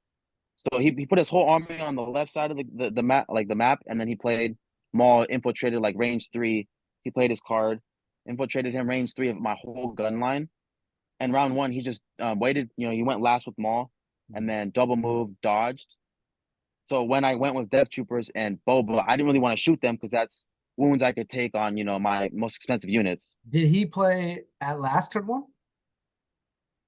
So he put his whole army on the left side of the map, like the map, and then he played Maul, infiltrated like range 3. He played his card, infiltrated him range 3 of my whole gun line. And round 1, he just waited. He went last with Maul, and then double move, dodged. So when I went with Death Troopers and Boba, I didn't really want to shoot them because that's wounds I could take on, my most expensive units. Did he play at last turn 1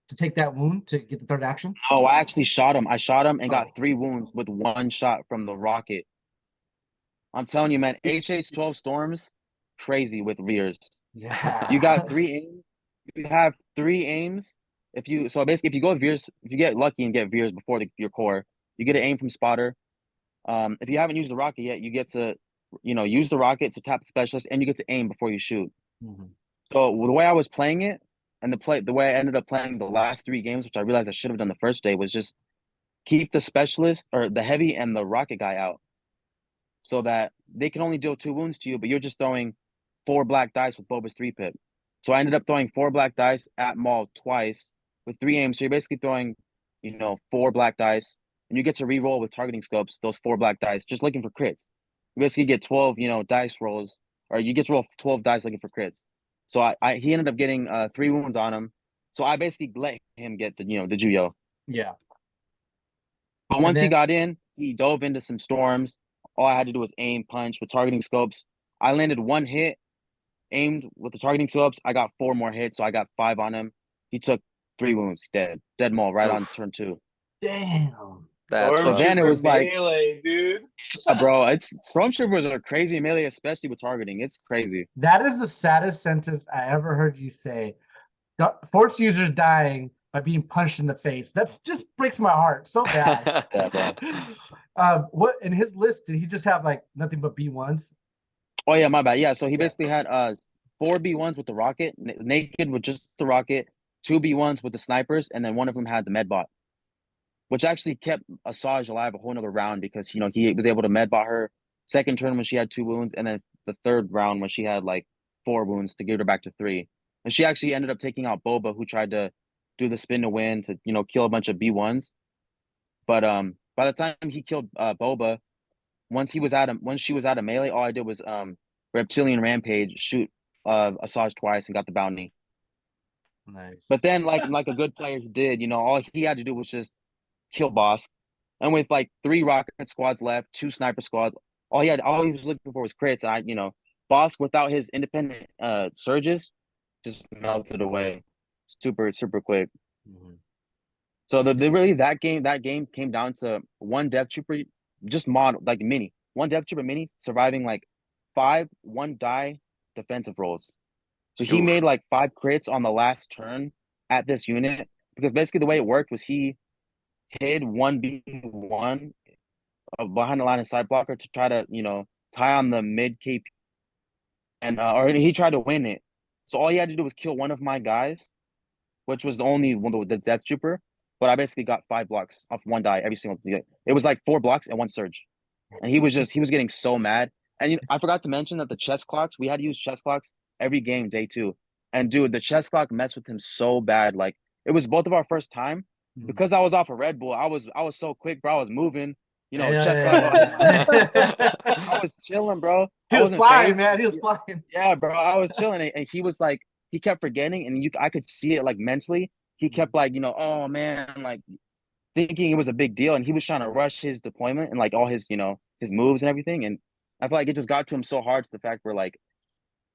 to take that wound to get the third action? Oh, I actually shot him. I shot him and got 3 wounds with 1 shot from the rocket. I'm telling you, man, HH-12 Storms, crazy with rears. Yeah. You got 3 aims. You have 3 aims. If you go Veers, if you get lucky and get Veers before your core, you get an aim from spotter. If you haven't used the rocket yet, you get to, use the rocket to tap the specialist, and you get to aim before you shoot. So the way I was playing it, and the way I ended up playing the last 3 games, which I realized I should have done the first day, was just keep the specialist or the heavy and the rocket guy out, so that they can only deal 2 wounds to you, but you're just throwing 4 black dice with Boba's 3-pip. So I ended up throwing 4 black dice at Maul twice with 3 aims. So you're basically throwing, 4 black dice, and you get to re-roll with targeting scopes those 4 black dice, just looking for crits. You basically get 12, dice rolls, or you get to roll 12 dice looking for crits. So he ended up getting 3 wounds on him. So I basically let him get the Juyo. Yeah. But once he got in, he dove into some storms. All I had to do was aim, punch with targeting scopes. I landed 1 hit, aimed with the targeting skill-ups. I got 4 more hits, so I got 5 on him. He took 3 wounds, dead maul right on turn 2. Damn. That's So then it Stormtrooper was like, melee, dude. bro, it's Stormtroopers are crazy in melee, especially with targeting. It's crazy. That is the saddest sentence I ever heard you say. Force users dying by being punched in the face. That's just breaks my heart so bad. Yeah, bro. What in his list did he just have like nothing but B1s? Oh yeah, my bad. Yeah, so he Yeah. basically had 4 B1s with the rocket, naked with just the rocket, 2 B1s with the snipers, and then one of them had the medbot, which actually kept Asajj alive a whole nother round because he was able to medbot her second turn when she had 2 wounds, and then the third round when she had like 4 wounds to give her back to 3. And she actually ended up taking out Boba, who tried to do the spin to win to kill a bunch of B1s. But by the time he killed Boba, once she was out of melee, all I did was reptilian rampage, shoot Asajj twice and got the bounty. Nice. But then like a good player did, all he had to do was just kill boss. And with like 3 rocket squads left, 2 sniper squads, all he was looking for was crits. Boss without his independent surges just melted away super quick. Mhm. So really that game came down to one Death Trooper, just mod like mini, one Death Trooper mini surviving like 5 1-die defensive rolls. So he Oof. made like 5 crits on the last turn at this unit because basically the way it worked was he hid 1B1 behind the line of side blocker to try to tie on the mid KP, and or he tried to win it. So all he had to do was kill one of my guys, which was the only one, the Death Trooper. But I basically got 5 blocks off 1 die every single. It was like 4 blocks and 1 surge, and he was getting so mad. And I forgot to mention that the chess clocks, we had to use chess clocks every game day 2. And dude, the chess clock messed with him so bad. Like it was both of our first time because I was off a Red Bull. I was so quick, bro. I was moving. Chess clock. I was chilling, bro. He I was wasn't flying, phased. man. He was flying. Yeah, bro. I was chilling, and he was like, he kept forgetting, and I could see it like mentally. He kept like, oh man, like thinking it was a big deal, and he was trying to rush his deployment and like all his, his moves and everything. And I feel like it just got to him so hard to the fact where like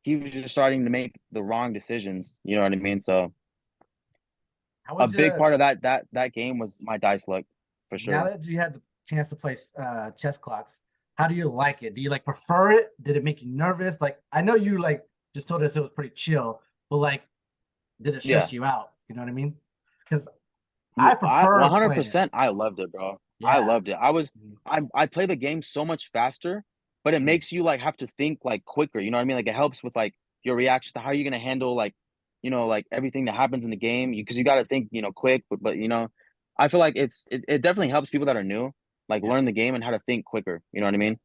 he was just starting to make the wrong decisions. You know what I mean? So a big part of that game was my dice luck, for now sure. that you had the chance to play chess clocks, how do you like it? Do you like prefer it? Did it make you nervous? Like I know you like just told us it was pretty chill, but like did it stress you out? You know what I mean? Because I prefer playing it. 100%. I loved it, bro. Yeah. I loved it. I play the game so much faster, but it makes you like have to think like quicker. You know what I mean? Like it helps with like your reactions to how you're gonna handle like like everything that happens in the game because you got to think quick. But I feel like it definitely helps people that are new like learn the game and how to think quicker. You know what I mean?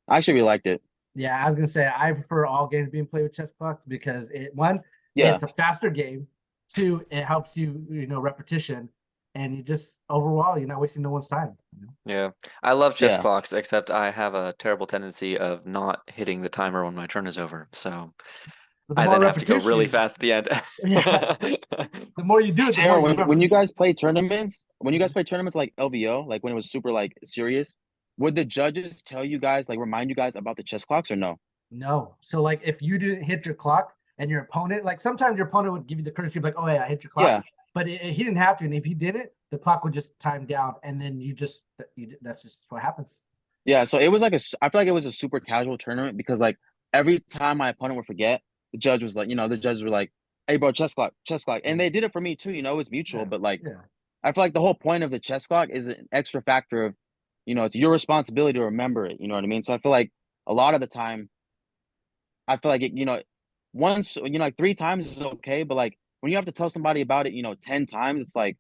I actually really liked it. Yeah, I was gonna say I prefer all games being played with chess clocks because Yeah. it's a faster game. 2, it helps you, repetition, and you just overall you're not wasting no one's time. Yeah, I love chess Yeah. clocks, except I have a terrible tendency of not hitting the timer when my turn is over. So But the I more then have to go really repetition- fast at the end. Yeah. The more you do it, the more JR, you when remember. you guys play tournaments, like LVO, like when it was super like serious, would the judges tell you guys like remind you guys about the chess clocks or no? No. So like if you didn't hit your clock and your opponent, like sometimes your opponent would give you the courtesy of like, oh yeah, I hit your clock. Yeah. But he didn't have to, and if he did it, the clock would just time down, and then that's just what happens. Yeah, so it was like I feel like it was a super casual tournament because like every time my opponent would forget, the judge was like, the judges were like, "Hey, bro, chess clock," and they did it for me too. It was mutual, but like I feel like the whole point of the chess clock is an extra factor of, it's your responsibility to remember it. You know what I mean? So I feel like a lot of the time, I feel like once like 3 times is okay, but like when you have to tell somebody about it, 10 times, it's like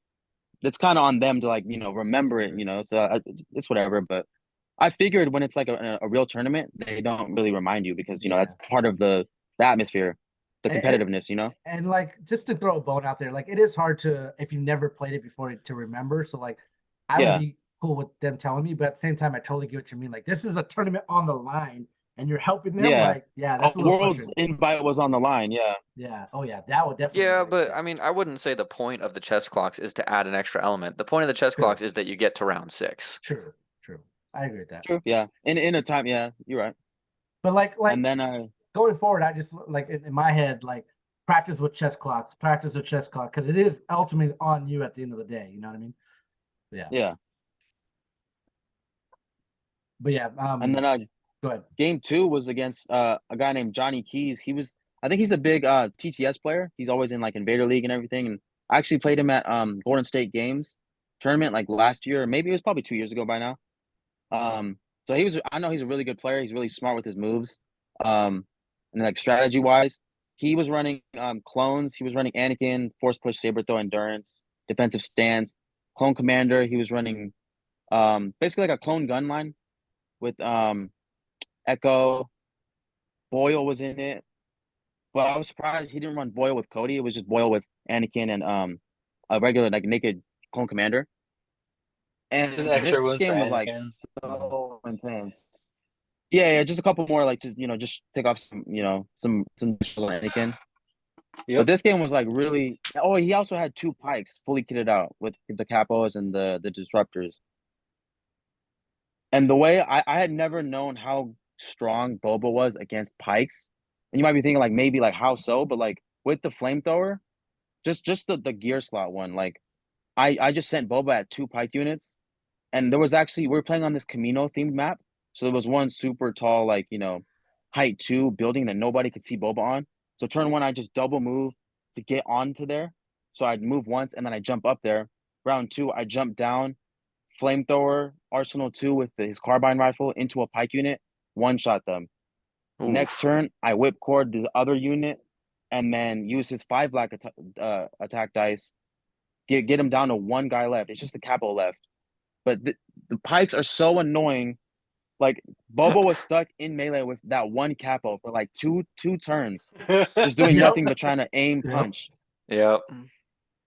it's kind of on them to like remember it. So it's whatever, but. I figured when it's like a real tournament, they don't really remind you because that's part of the atmosphere, the competitiveness. And like just to throw a bone out there, like it is hard to if you never played it before to remember. So like I would be cool with them telling me, but at the same time, I totally get what you mean. Like this is a tournament on the line, and you're helping them. Yeah. Like that's a A little world's frustrating. invite was on the line. Yeah. Yeah. Oh yeah, that would definitely. Yeah, but I mean, I wouldn't say the point of the chess clocks is to add an extra element. The point of the chess clocks is that you get to round 6. True. I agree with that. True. Yeah. In a time. Yeah, you're right. But And then going forward, I just like in my head, like practice with chess clocks, because it is ultimately on you at the end of the day. You know what I mean? yeah. But yeah, And then go ahead. game 2 was against a guy named Johnny Keys. I think he's a big TTS player. He's always in like Invader League and everything. And I actually played him at Golden State Games tournament like last year, or maybe it was probably 2 years ago by now. So I know he's a really good player. He's really smart with his moves. And like strategy wise, he was running clones. He was running Anakin, Force Push, Saber Throw, Endurance, Defensive Stance, Clone Commander. He was running basically like a clone gun line with Echo. Boyle was in it. But I was surprised he didn't run Boyle with Cody. It was just Boyle with Anakin and a regular like naked clone commander. Just And extra this wounds for game was like Anakin. so intense. Yeah, just a couple more like just take off some some Anakin. But Yep. this game was like really. Oh, he also had 2 pikes fully kitted out with the capos and the disruptors. And the way I had never known how strong Boba was against pikes. And you might be thinking like maybe like how so, but like with the flamethrower, just the gear slot one, like I just sent Boba at 2 pike units, and there was actually we were playing on this Camino themed map, so there was one super tall like height 2 building that nobody could see Boba on. So turn 1, I just double move to get onto there. So I'd move once and then I jump up there. Round 2, I jump down, flamethrower, Arsenal 2 with his carbine rifle into a pike unit, one shot them. Oof. Next turn, I whipcord the other unit, and then use his 5 black attack dice. Get him down to 1 guy left. It's just the capo left. But the pikes are so annoying. Like Bobo was stuck in melee with that 1 capo for like two turns, just doing Yep. nothing but trying to aim Yep. punch. Yep.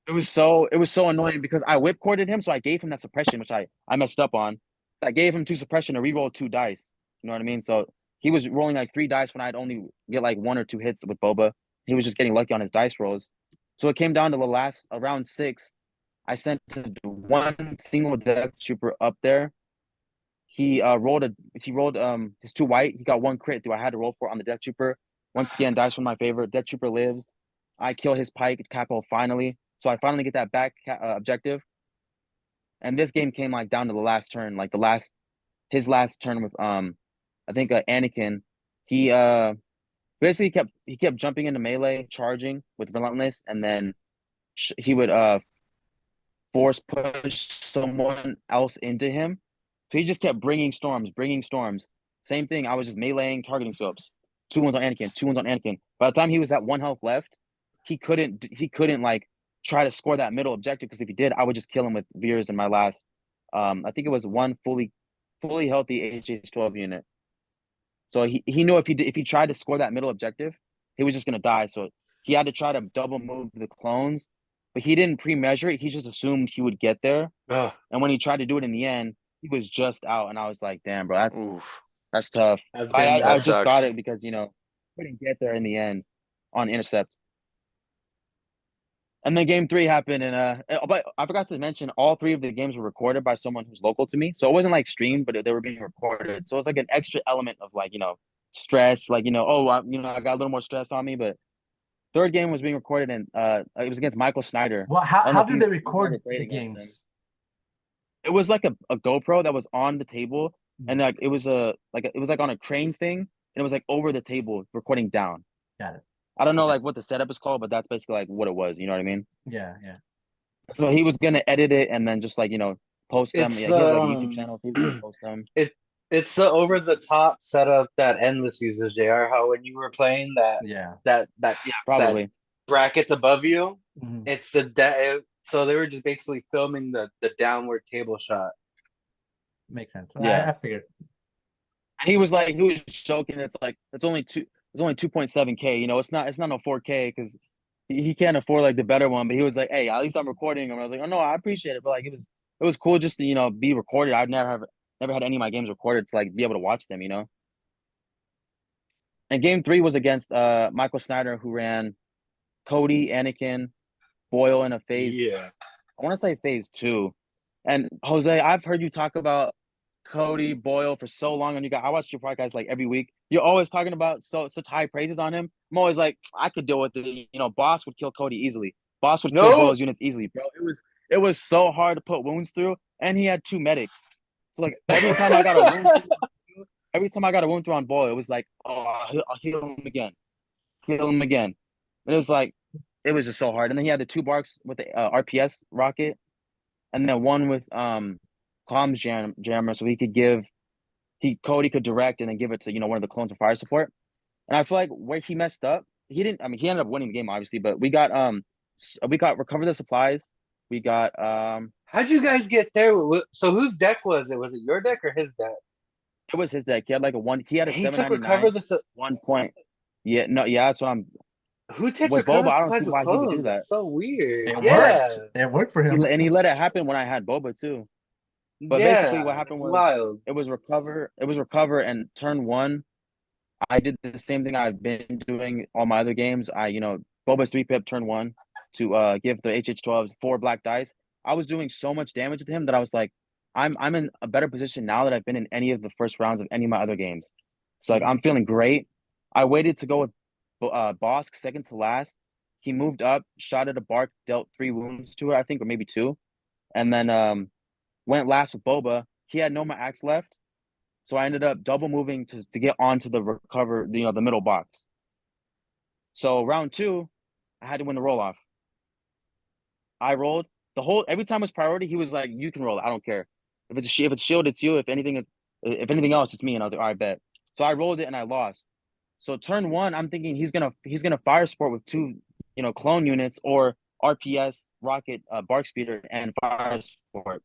It was so annoying because I whipcorded him, so I gave him that suppression, which I messed up on. I gave him 2 suppression to reroll 2 dice. You know what I mean? So he was rolling like 3 dice when I'd only get like 1 or 2 hits with Boba. He was just getting lucky on his dice rolls. So it came down to the last around 6. I sent 1 single death trooper up there. He rolled his 2 white. He got 1 crit through. I had to roll for it on the death trooper. Once again, dice from my favorite. Death trooper lives. I kill his pike capo finally. So I finally get that back objective. And this game came like down to the last turn, like his last turn with I think Anakin. He basically kept jumping into melee, charging with relentless, and then he would force push someone else into him. So he just kept bringing storms. Same thing. I was just meleeing, targeting scopes. 2 ones on Anakin. 2 ones on Anakin. By the time he was at 1 health left, he couldn't like try to score that middle objective, because if he did, I would just kill him with Veers in my last. I think it was 1 fully healthy HH-12 unit. So he knew if he tried to score that middle objective, he was just gonna die. So he had to try to double move the clones, but he didn't pre-measure it. He just assumed he would get there. Ugh. And when he tried to do it in the end, he was just out. And I was like, damn, bro, Oof. that's tough. I've I been I, there. I That just got sucks. it because couldn't get there in the end on intercept. And then game 3 happened, and but I forgot to mention all 3 of the games were recorded by someone who's local to me, so it wasn't like streamed, but they were being recorded. So it was like an extra element of like stress, like I got a little more stress on me. But third game was being recorded, and it was against Michael Snyder. Well, I don't know how if did you they guys record ever played the against him. games? It was like a GoPro that was on the table, and like it was on a crane thing, and it was like over the table recording down. Got it. I don't know like what the setup is called, but that's basically like what it was. You know what I mean? Yeah. So he was gonna edit it and then just like post them. It's Yeah, he has like a YouTube channel. So he was gonna post them. it's the over the top setup that Endless uses, JR. How when you were playing Yeah. that Yeah, probably. brackets above you, Mhm. it's so they were just basically filming the downward table shot. Makes sense. Yeah. I figured. And he was joking. It's like it's only 2.7K. It's not no 4K because he can't afford like the better one. But he was like, hey, at least I'm recording him. I was like, oh no, I appreciate it. But like it was cool just to be recorded. I've never had any of my games recorded to like be able to watch them. And game 3 was against Michael Snyder, who ran Cody, Anakin, Boyle in a phase. Yeah. I want to say phase 2. And Jose, I've heard you talk about Cody Boyle for so long on you guys. I watch your podcast like every week. You're always talking about such high praises on him. I'm always like, I could deal with it. You know, Boss would kill Cody easily. Boss would kill No, Boyle's units easily, bro. It was so hard to put wounds through, and he had 2 medics. So like every time I got a wound, through on Boyle, it was like, oh, I'll heal him again, And it was like, it was just so hard. And then he had the 2 barks with the RPS rocket, and then one with comms jammer, so Cody could direct and then give it to one of the clones for fire support. And I feel like where he messed up, he didn't. I mean, he ended up winning the game, obviously, but we got recover the supplies. We got how'd you guys get there? So whose deck was it? Was it your deck or his deck? It was his deck. He had like a one. He had a He took 799 recover the. 1 point. Yeah, no, yeah, that's what I'm. Who takes With recover Boba, the I don't supplies see with why he would do clones? that. That's so weird. It Yeah, worked. It worked for him. And he let it happen when I had Boba too. But yeah, basically, what happened it's was wild. it was recover, and turn 1. I did the same thing I've been doing all my other games. Boba's 3-pip turn 1 to give the HH12s 4 black dice. I was doing so much damage to him that I was like, I'm in a better position now that I've been in any of the first rounds of any of my other games. So like I'm feeling great. I waited to go with Bosk second to last. He moved up, shot at a bark, dealt 3 wounds to her, I think, or maybe 2, and then went last with Boba. He had no more axe left. So I ended up double moving to get onto the recover, the middle box. So round 2, I had to win the roll off. I rolled every time was priority. He was like, "You can roll it. I don't care. If it's shield, it's you. If anything else, it's me." And I was like, "All right, bet." So I rolled it and I lost. So turn 1, I'm thinking he's gonna fire support with 2, clone units or RPS rocket bark speeder and fire support.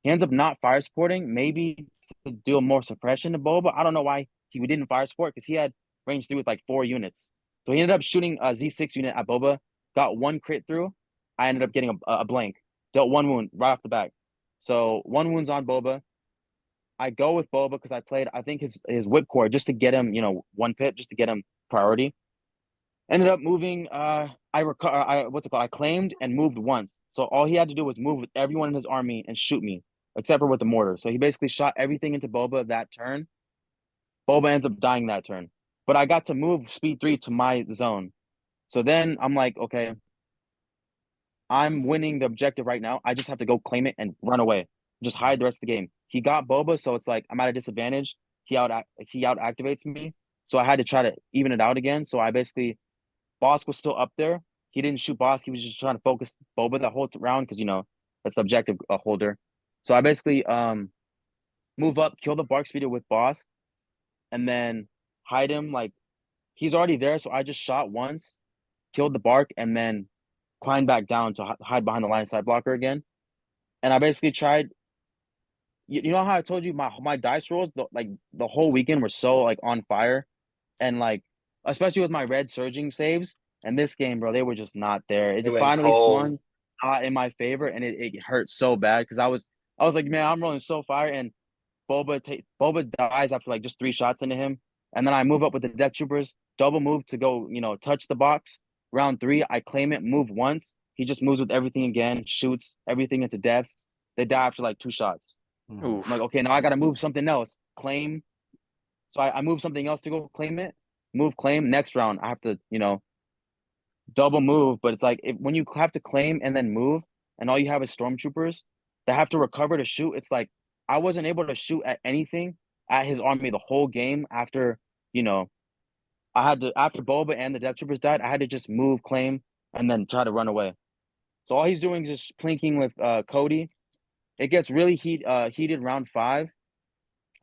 He ends up not fire supporting, maybe to do more suppression to Boba. I don't know why he didn't fire support, because he had range 3 with like 4 units. So he ended up shooting a Z6 unit at Boba, got 1 crit through. I ended up getting a blank, dealt 1 wound right off the back. So 1 wound's on Boba. I go with Boba because I played, I think, his whip core just to get him, 1 pip, just to get him priority. Ended up moving. I claimed and moved once. So all he had to do was move with everyone in his army and shoot me, except for with the mortar. So he basically shot everything into Boba that turn. Boba ends up dying that turn. But I got to move speed 3 to my zone. So then I'm like, okay, I'm winning the objective right now. I just have to go claim it and run away. Just hide the rest of the game. He got Boba, so it's like I'm at a disadvantage. He out activates me. So I had to try to even it out again. So I basically, Bosk was still up there. He didn't shoot Bosk. He was just trying to focus Boba the whole round because that's the objective holder. So I basically move up, kill the bark speeder with Bosk, and then hide him. Like he's already there, so I just shot once, killed the bark, and then climbed back down to hide behind the line side blocker again. And I basically tried. You know how I told you my dice rolls the whole weekend were so like on fire, and like especially with my red surging saves. And this game, bro, they were just not there. It It went finally cold. swung not in my favor, and it hurt so bad because I was like, man, I'm rolling so fire, and Boba dies after like just 3 shots into him, and then I move up with the Death Troopers, double move to go, touch the box. Round 3, I claim it, move once. He just moves with everything again, shoots everything into deaths. They die after like 2 shots. I'm like, okay, now I got to move something else. Claim. So I move something else to go claim it. Move, claim. Next round, I have to, double move. But it's like when you have to claim and then move, and all you have is stormtroopers that have to recover to shoot. It's like I wasn't able to shoot at anything at his army the whole game after, I had to, after Boba and the Death Troopers died, I had to just move, claim, and then try to run away. So all he's doing is just plinking with Cody. It gets really heated round 5.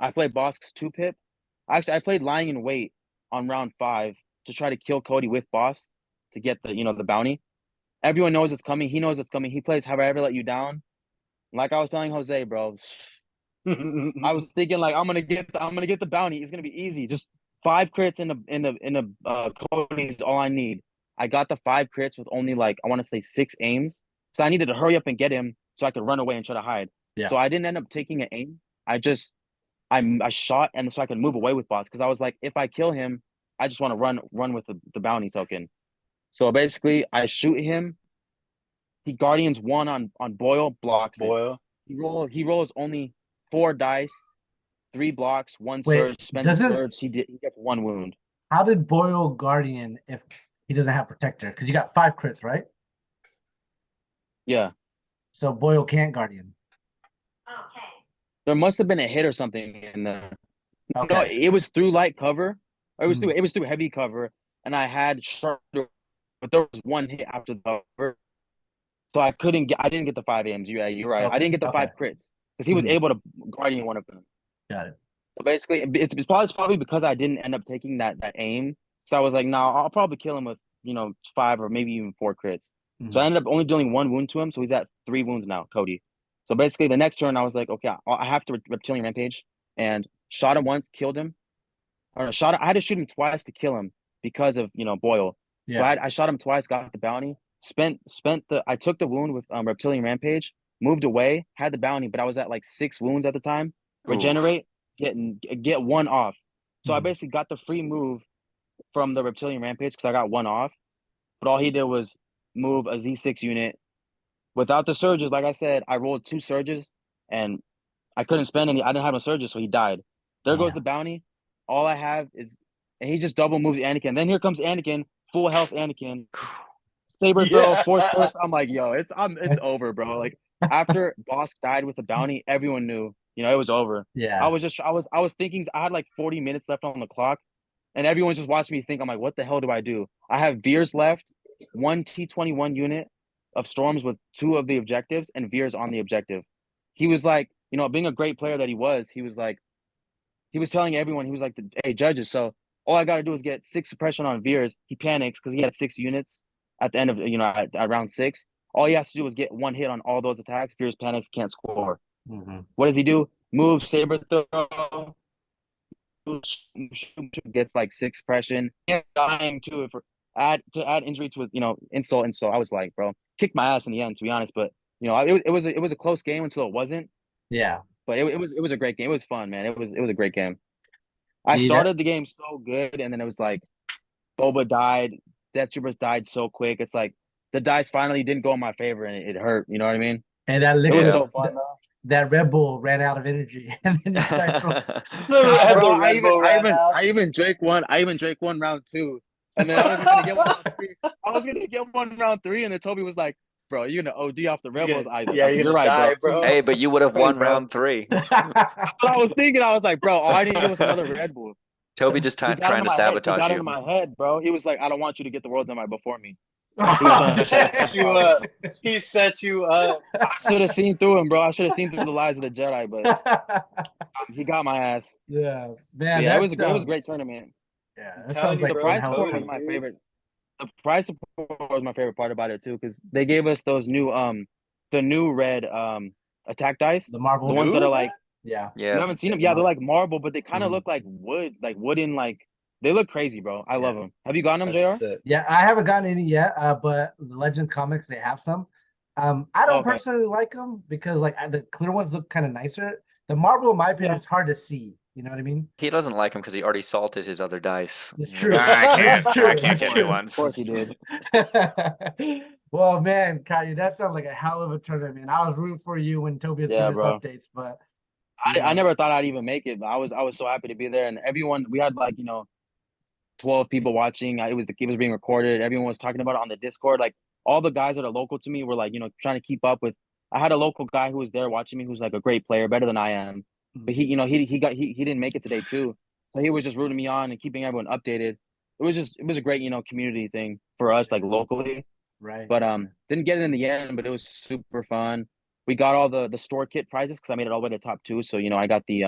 I played Bosk's 2-pip. Actually, I played lying in wait on round 5 to try to kill Cody with Boss to get the bounty. Everyone knows it's coming. He knows it's coming. He plays Have I Ever Let You Down? Like I was telling Jose, bro. I was thinking like I'm gonna get the bounty. It's gonna be easy. Just 5 crits in the Cody's all I need. I got the 5 crits with only like I want to say 6 aims. So I needed to hurry up and get him so I could run away and try to hide. Yeah. So I didn't end up taking an aim. I shot, and so I could move away with Boss because I was like, if I kill him, I just want to run with the bounty token. So basically, I shoot him. He Guardians 1 on Boyle, blocks it. Boyle. He rolls only 4 dice. 3 blocks, 1 Wait, surge, spends a doesn't surge. He gets 1 wound. how did Boyle Guardian if he doesn't have Protector? Because you got 5 crits, right? Yeah. So Boyle can't Guardian. There must have been a hit or something in there. No, Okay. it was through light cover. Or it was through heavy cover, and I had sharp, but there was 1 hit after the cover. So I didn't get the 5 AMs. Yeah, you're right. I didn't get the 5 crits because he was able to Guardian one of them. Got it. So basically, it's probably because I didn't end up taking that aim. So I was like, no, I'll probably kill him with 5 or maybe even 4 crits. So I ended up only dealing 1 wound to him. So he's at 3 wounds now, Cody. So basically, the next turn I was like, okay, I have to Reptilian Rampage, and shot him once, killed him. Or I had to shoot him twice to kill him because of Boyle. Yeah. So I shot him twice, got the bounty. I took the wound with Reptilian Rampage, moved away, had the bounty, but I was at like 6 wounds at the time. Regenerate, get 1 off. So I basically got the free move from the Reptilian Rampage because I got 1 off. But all he did was move a Z6 unit without the surges. Like I said, I rolled 2 surges and I couldn't spend any. I didn't have no surges, so he died. There goes the bounty. All I have is, and he just double moves Anakin. Then here comes Anakin, full health Anakin. Saber throw, force push. I'm like, yo, it's over, bro. Like after Boss died with the bounty, everyone knew, it was over. Yeah. I was thinking I had like 40 minutes left on the clock, and everyone's just watching me think. I'm like, what the hell do I do? I have Veers left, 1 T-21 unit of Storms with 2 of the objectives, and Veers on the objective. He was like, being a great player that he was like, he was telling everyone, he was like, hey, judges, so all I got to do is get 6 suppression on Veers. He panics because he had 6 units at the end of, at round 6. All he has to do is get 1 hit on all those attacks. Veers panics, can't score. What does he do? Move, saber throw, gets like 6 suppression. Dying too to add injury to his, insult. I was like, bro, kicked my ass in the end, to be honest. But it was a close game until it wasn't. Yeah. But it was a great game. It was fun, man. It was a great game. I started the game so good, and then it was like Boba died, Death Troopers died so quick. It's like the dice finally didn't go in my favor, and it hurt. You know what I mean? And that it was so fun. That Red Bull ran out of energy, and then you started I even drank one. I even drank one round 2, and then I was gonna get one round 3. I was gonna get one round 3, and then Toby was like, bro, you're gonna OD off the Rebels. You're right, die, bro. Hey, but you would have won round 3. That's what I was thinking. I was like, bro, all I needed was another Red Bull. Toby just trying to sabotage you. He got you. in my head, bro. He was like, I don't want you to get the world done before me. He set you up. I should have seen through him, bro. I should have seen through the lies of the Jedi, but he got my ass. Yeah, man. Yeah, it was a great tournament. Yeah, that sounds like the prize support was my favorite. The prize support was my favorite part about it too, because they gave us those new the new red attack dice, the marble, the ones that are like you haven't seen them. Yeah, they're like marble, but they kind of look like wood, like wooden, like they look crazy, bro. I love them. Have you gotten them, JR? Yeah, I haven't gotten any yet, but the Legend comics they have some. I don't personally like them because like the clear ones look kind of nicer. The marble, in my opinion, it's hard to see. You know what I mean? He doesn't like them because he already salted his other dice. It's true. I can't get new ones. Of course he did. Well, man, Caillou, that sounds like a hell of a tournament, man. I was rooting for you when Toby was giving us updates, but I never thought I'd even make it. But I was so happy to be there, and everyone, we had like 12 people watching. It was being recorded. Everyone was talking about it on the Discord. Like all the guys that are local to me were like trying to keep up with. I had a local guy who was there watching me, who's like a great player, better than I am. But he didn't make it today too, so he was just rooting me on and keeping everyone updated. It was a great community thing for us, like locally. Right. But didn't get it in the end, but it was super fun. We got all the store kit prizes because I made it all the way to top 2. So I got the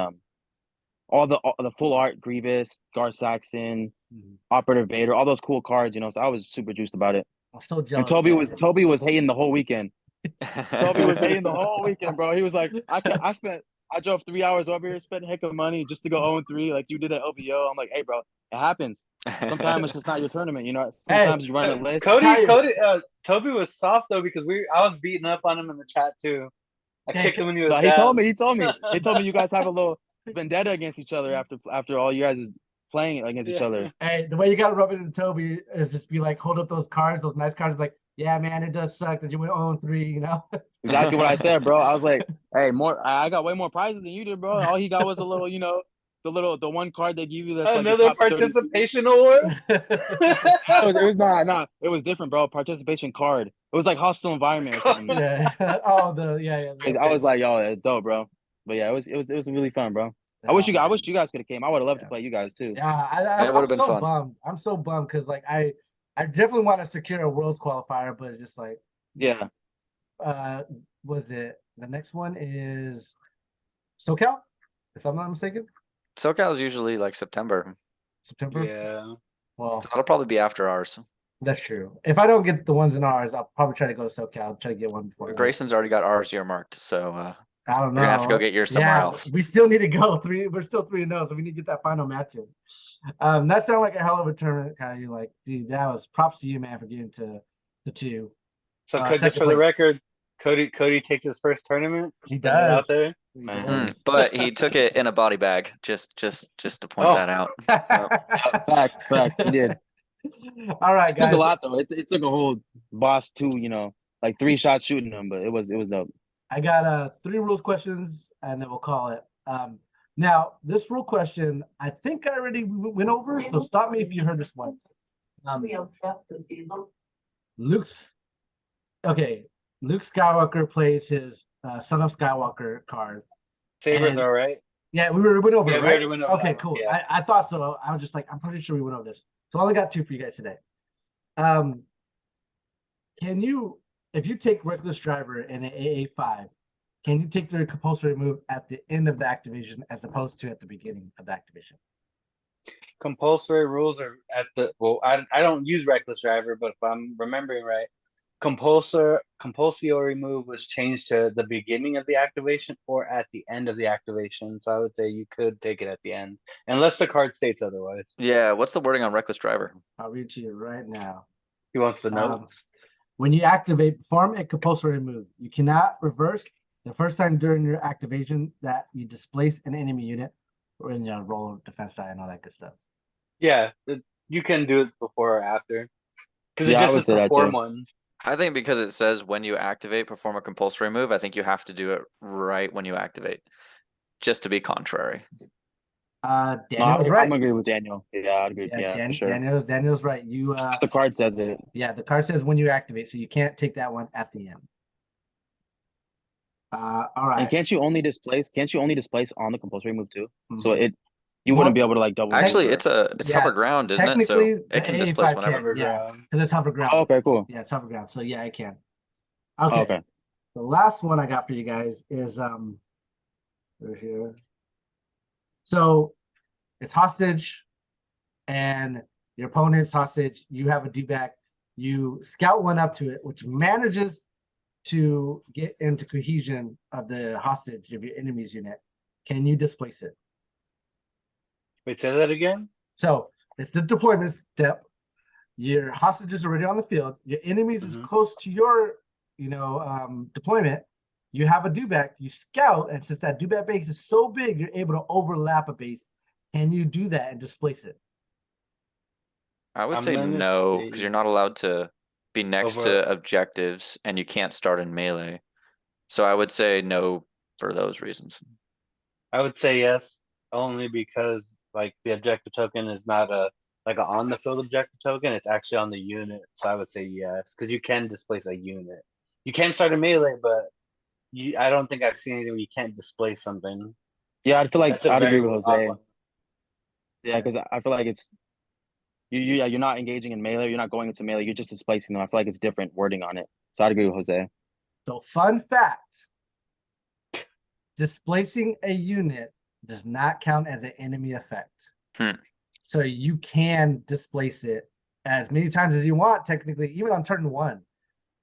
all the full art Grievous, Gar Saxon, Operative Vader, all those cool cards. So I was super juiced about it. I'm so jealous. And Toby was hating the whole weekend. Toby was hating the whole weekend, bro. He was like, I drove 3 hours over here, spent a heck of money just to go 0-3 like you did at LVO. I'm like, hey, bro, it happens. Sometimes it's just not your tournament, Sometimes you run a list. Toby was soft though because I was beating up on him in the chat too. I kicked him when he was down. He told me you guys have a little vendetta against each other after all you guys is playing against each other. Hey, the way you gotta rub it in Toby is just be like, hold up those cards, those nice cards, like, yeah, man, it does suck that you went 0-3, you know? Exactly what I said, bro. I was like, hey, I got way more prizes than you did, bro. All he got was a little, the one card they give you that's like the Another top 30. participation award. It was not. It was different, bro. Participation card. It was like hostile environment or something. Yeah. Oh, yeah. I was like, yo, it's dope, bro. But yeah, it was really fun, bro. I wish you guys could have came. I would have loved to play you guys too. Yeah, It would have I'm been so fun. bummed. I'm so bummed because like I definitely want to secure a world's qualifier, but it's just like Yeah. Was it the next one is SoCal, if I'm not mistaken? SoCal is usually like September, September. Yeah. Well, so that'll probably be after ours. that's true. If I don't get the ones in ours, I'll probably try to go to SoCal, try to get one before. Grayson's already got ours earmarked, so I don't know. you're gonna have to go get yours somewhere else. We still need to go We're still 3-0, so we need to get that final match in. That sounded like a hell of a tournament, Kyle. Like, dude, that was props to you, man, for getting to the 2. So just for the record, Cody takes his first tournament. He does. Out there. But he took it in a body bag, just to point that out. Facts. He did. All right, guys. It took a lot though. It took a whole boss 2, like 3 shots shooting them, but it was dope. I got 3 rules questions, and then we'll call it. Now this rule question, I think I already went over, so stop me if you heard this one. Luke Skywalker plays his Son of Skywalker card. Favors all right. Yeah, we went over it, right? Went over okay, cool. Yeah. I thought so. I was just like, I'm pretty sure we went over this. So I only got 2 for you guys today. Can you, if you take Reckless Driver in an AA5, can you take their compulsory move at the end of the activation as opposed to at the beginning of the activation? Compulsory rules are at the I don't use Reckless Driver, but if I'm remembering right, compulsory move was changed to the beginning of the activation or at the end of the activation. So I would say you could take it at the end, unless the card states otherwise. Yeah, what's the wording on Reckless Driver? I'll read to you right now. He wants the notes. When you activate, perform a compulsory move. You cannot reverse the first time during your activation that you displace an enemy unit or in your roll of defense side and all that good stuff. Yeah, you can do it before or after. Because Yeah, it just says perform one. I think because it says when you activate, perform a compulsory move, I think you have to do it right when you activate, just to be contrary. Daniel's right. I'm agree with Daniel. Yeah, I'd agree. Yeah, for sure. Daniel's right. You the card says it. Yeah, the card says when you activate, so you can't take that one at the end. All right. And can't you only displace on the compulsory move too? Mm-hmm. So you wouldn't be able to like double. Actually, it's hover ground, isn't it? So it can displace whenever. Yeah, because it's hover ground. Oh, okay, cool. Yeah, it's hover ground. So yeah, it can. Okay. Oh, okay. The last one I got for you guys is over here. So it's hostage, and your opponent's hostage. You have a do-back. You scout one up to it, which manages to get into cohesion of the hostage of your enemy's unit. Can you displace it? Wait, say that again? So it's the deployment step. Your hostage is already on the field. Your enemies is close to your, deployment. You have a do-back. You scout, and since that do-back base is so big, you're able to overlap a base. Can you do that and displace it? I would say no, because you're not allowed to be next to objectives, and you can't start in melee. So I would say no for those reasons. I would say yes, only because like the objective token is not a on the field objective token. It's actually on the unit. So I would say yes, because you can displace a unit. You can start a melee, but I don't think I've seen anything where you can't displace something. Yeah, I feel like I'd agree with Jose. Yeah, because I feel like it's you're not engaging in melee. You're not going into melee. You're just displacing them. I feel like it's different wording on it. So I'd agree with Jose. So fun fact: displacing a unit does not count as an enemy effect. So you can displace it as many times as you want, technically, even on turn 1.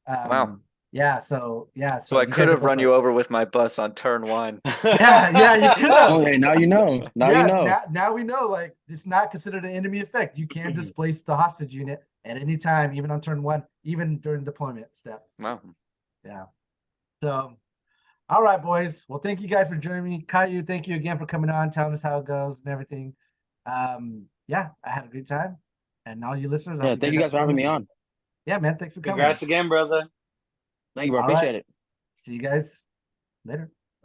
Wow. Yeah. So I could have run you over with my bus on turn 1. Yeah, you could have. Okay, now you know. Now we know. Like, it's not considered an enemy effect. You can displace the hostage unit at any time, even on turn 1, even during deployment step. Wow. Yeah. So, all right, boys. Well, thank you guys for joining me. Caillou, thank you again for coming on, telling us how it goes and everything. Yeah, I had a great time. And all you listeners, thank you guys for having me on. Yeah, man. Thanks for coming. Congrats again, brother. Thank you, bro. All right. Appreciate it. See you guys later.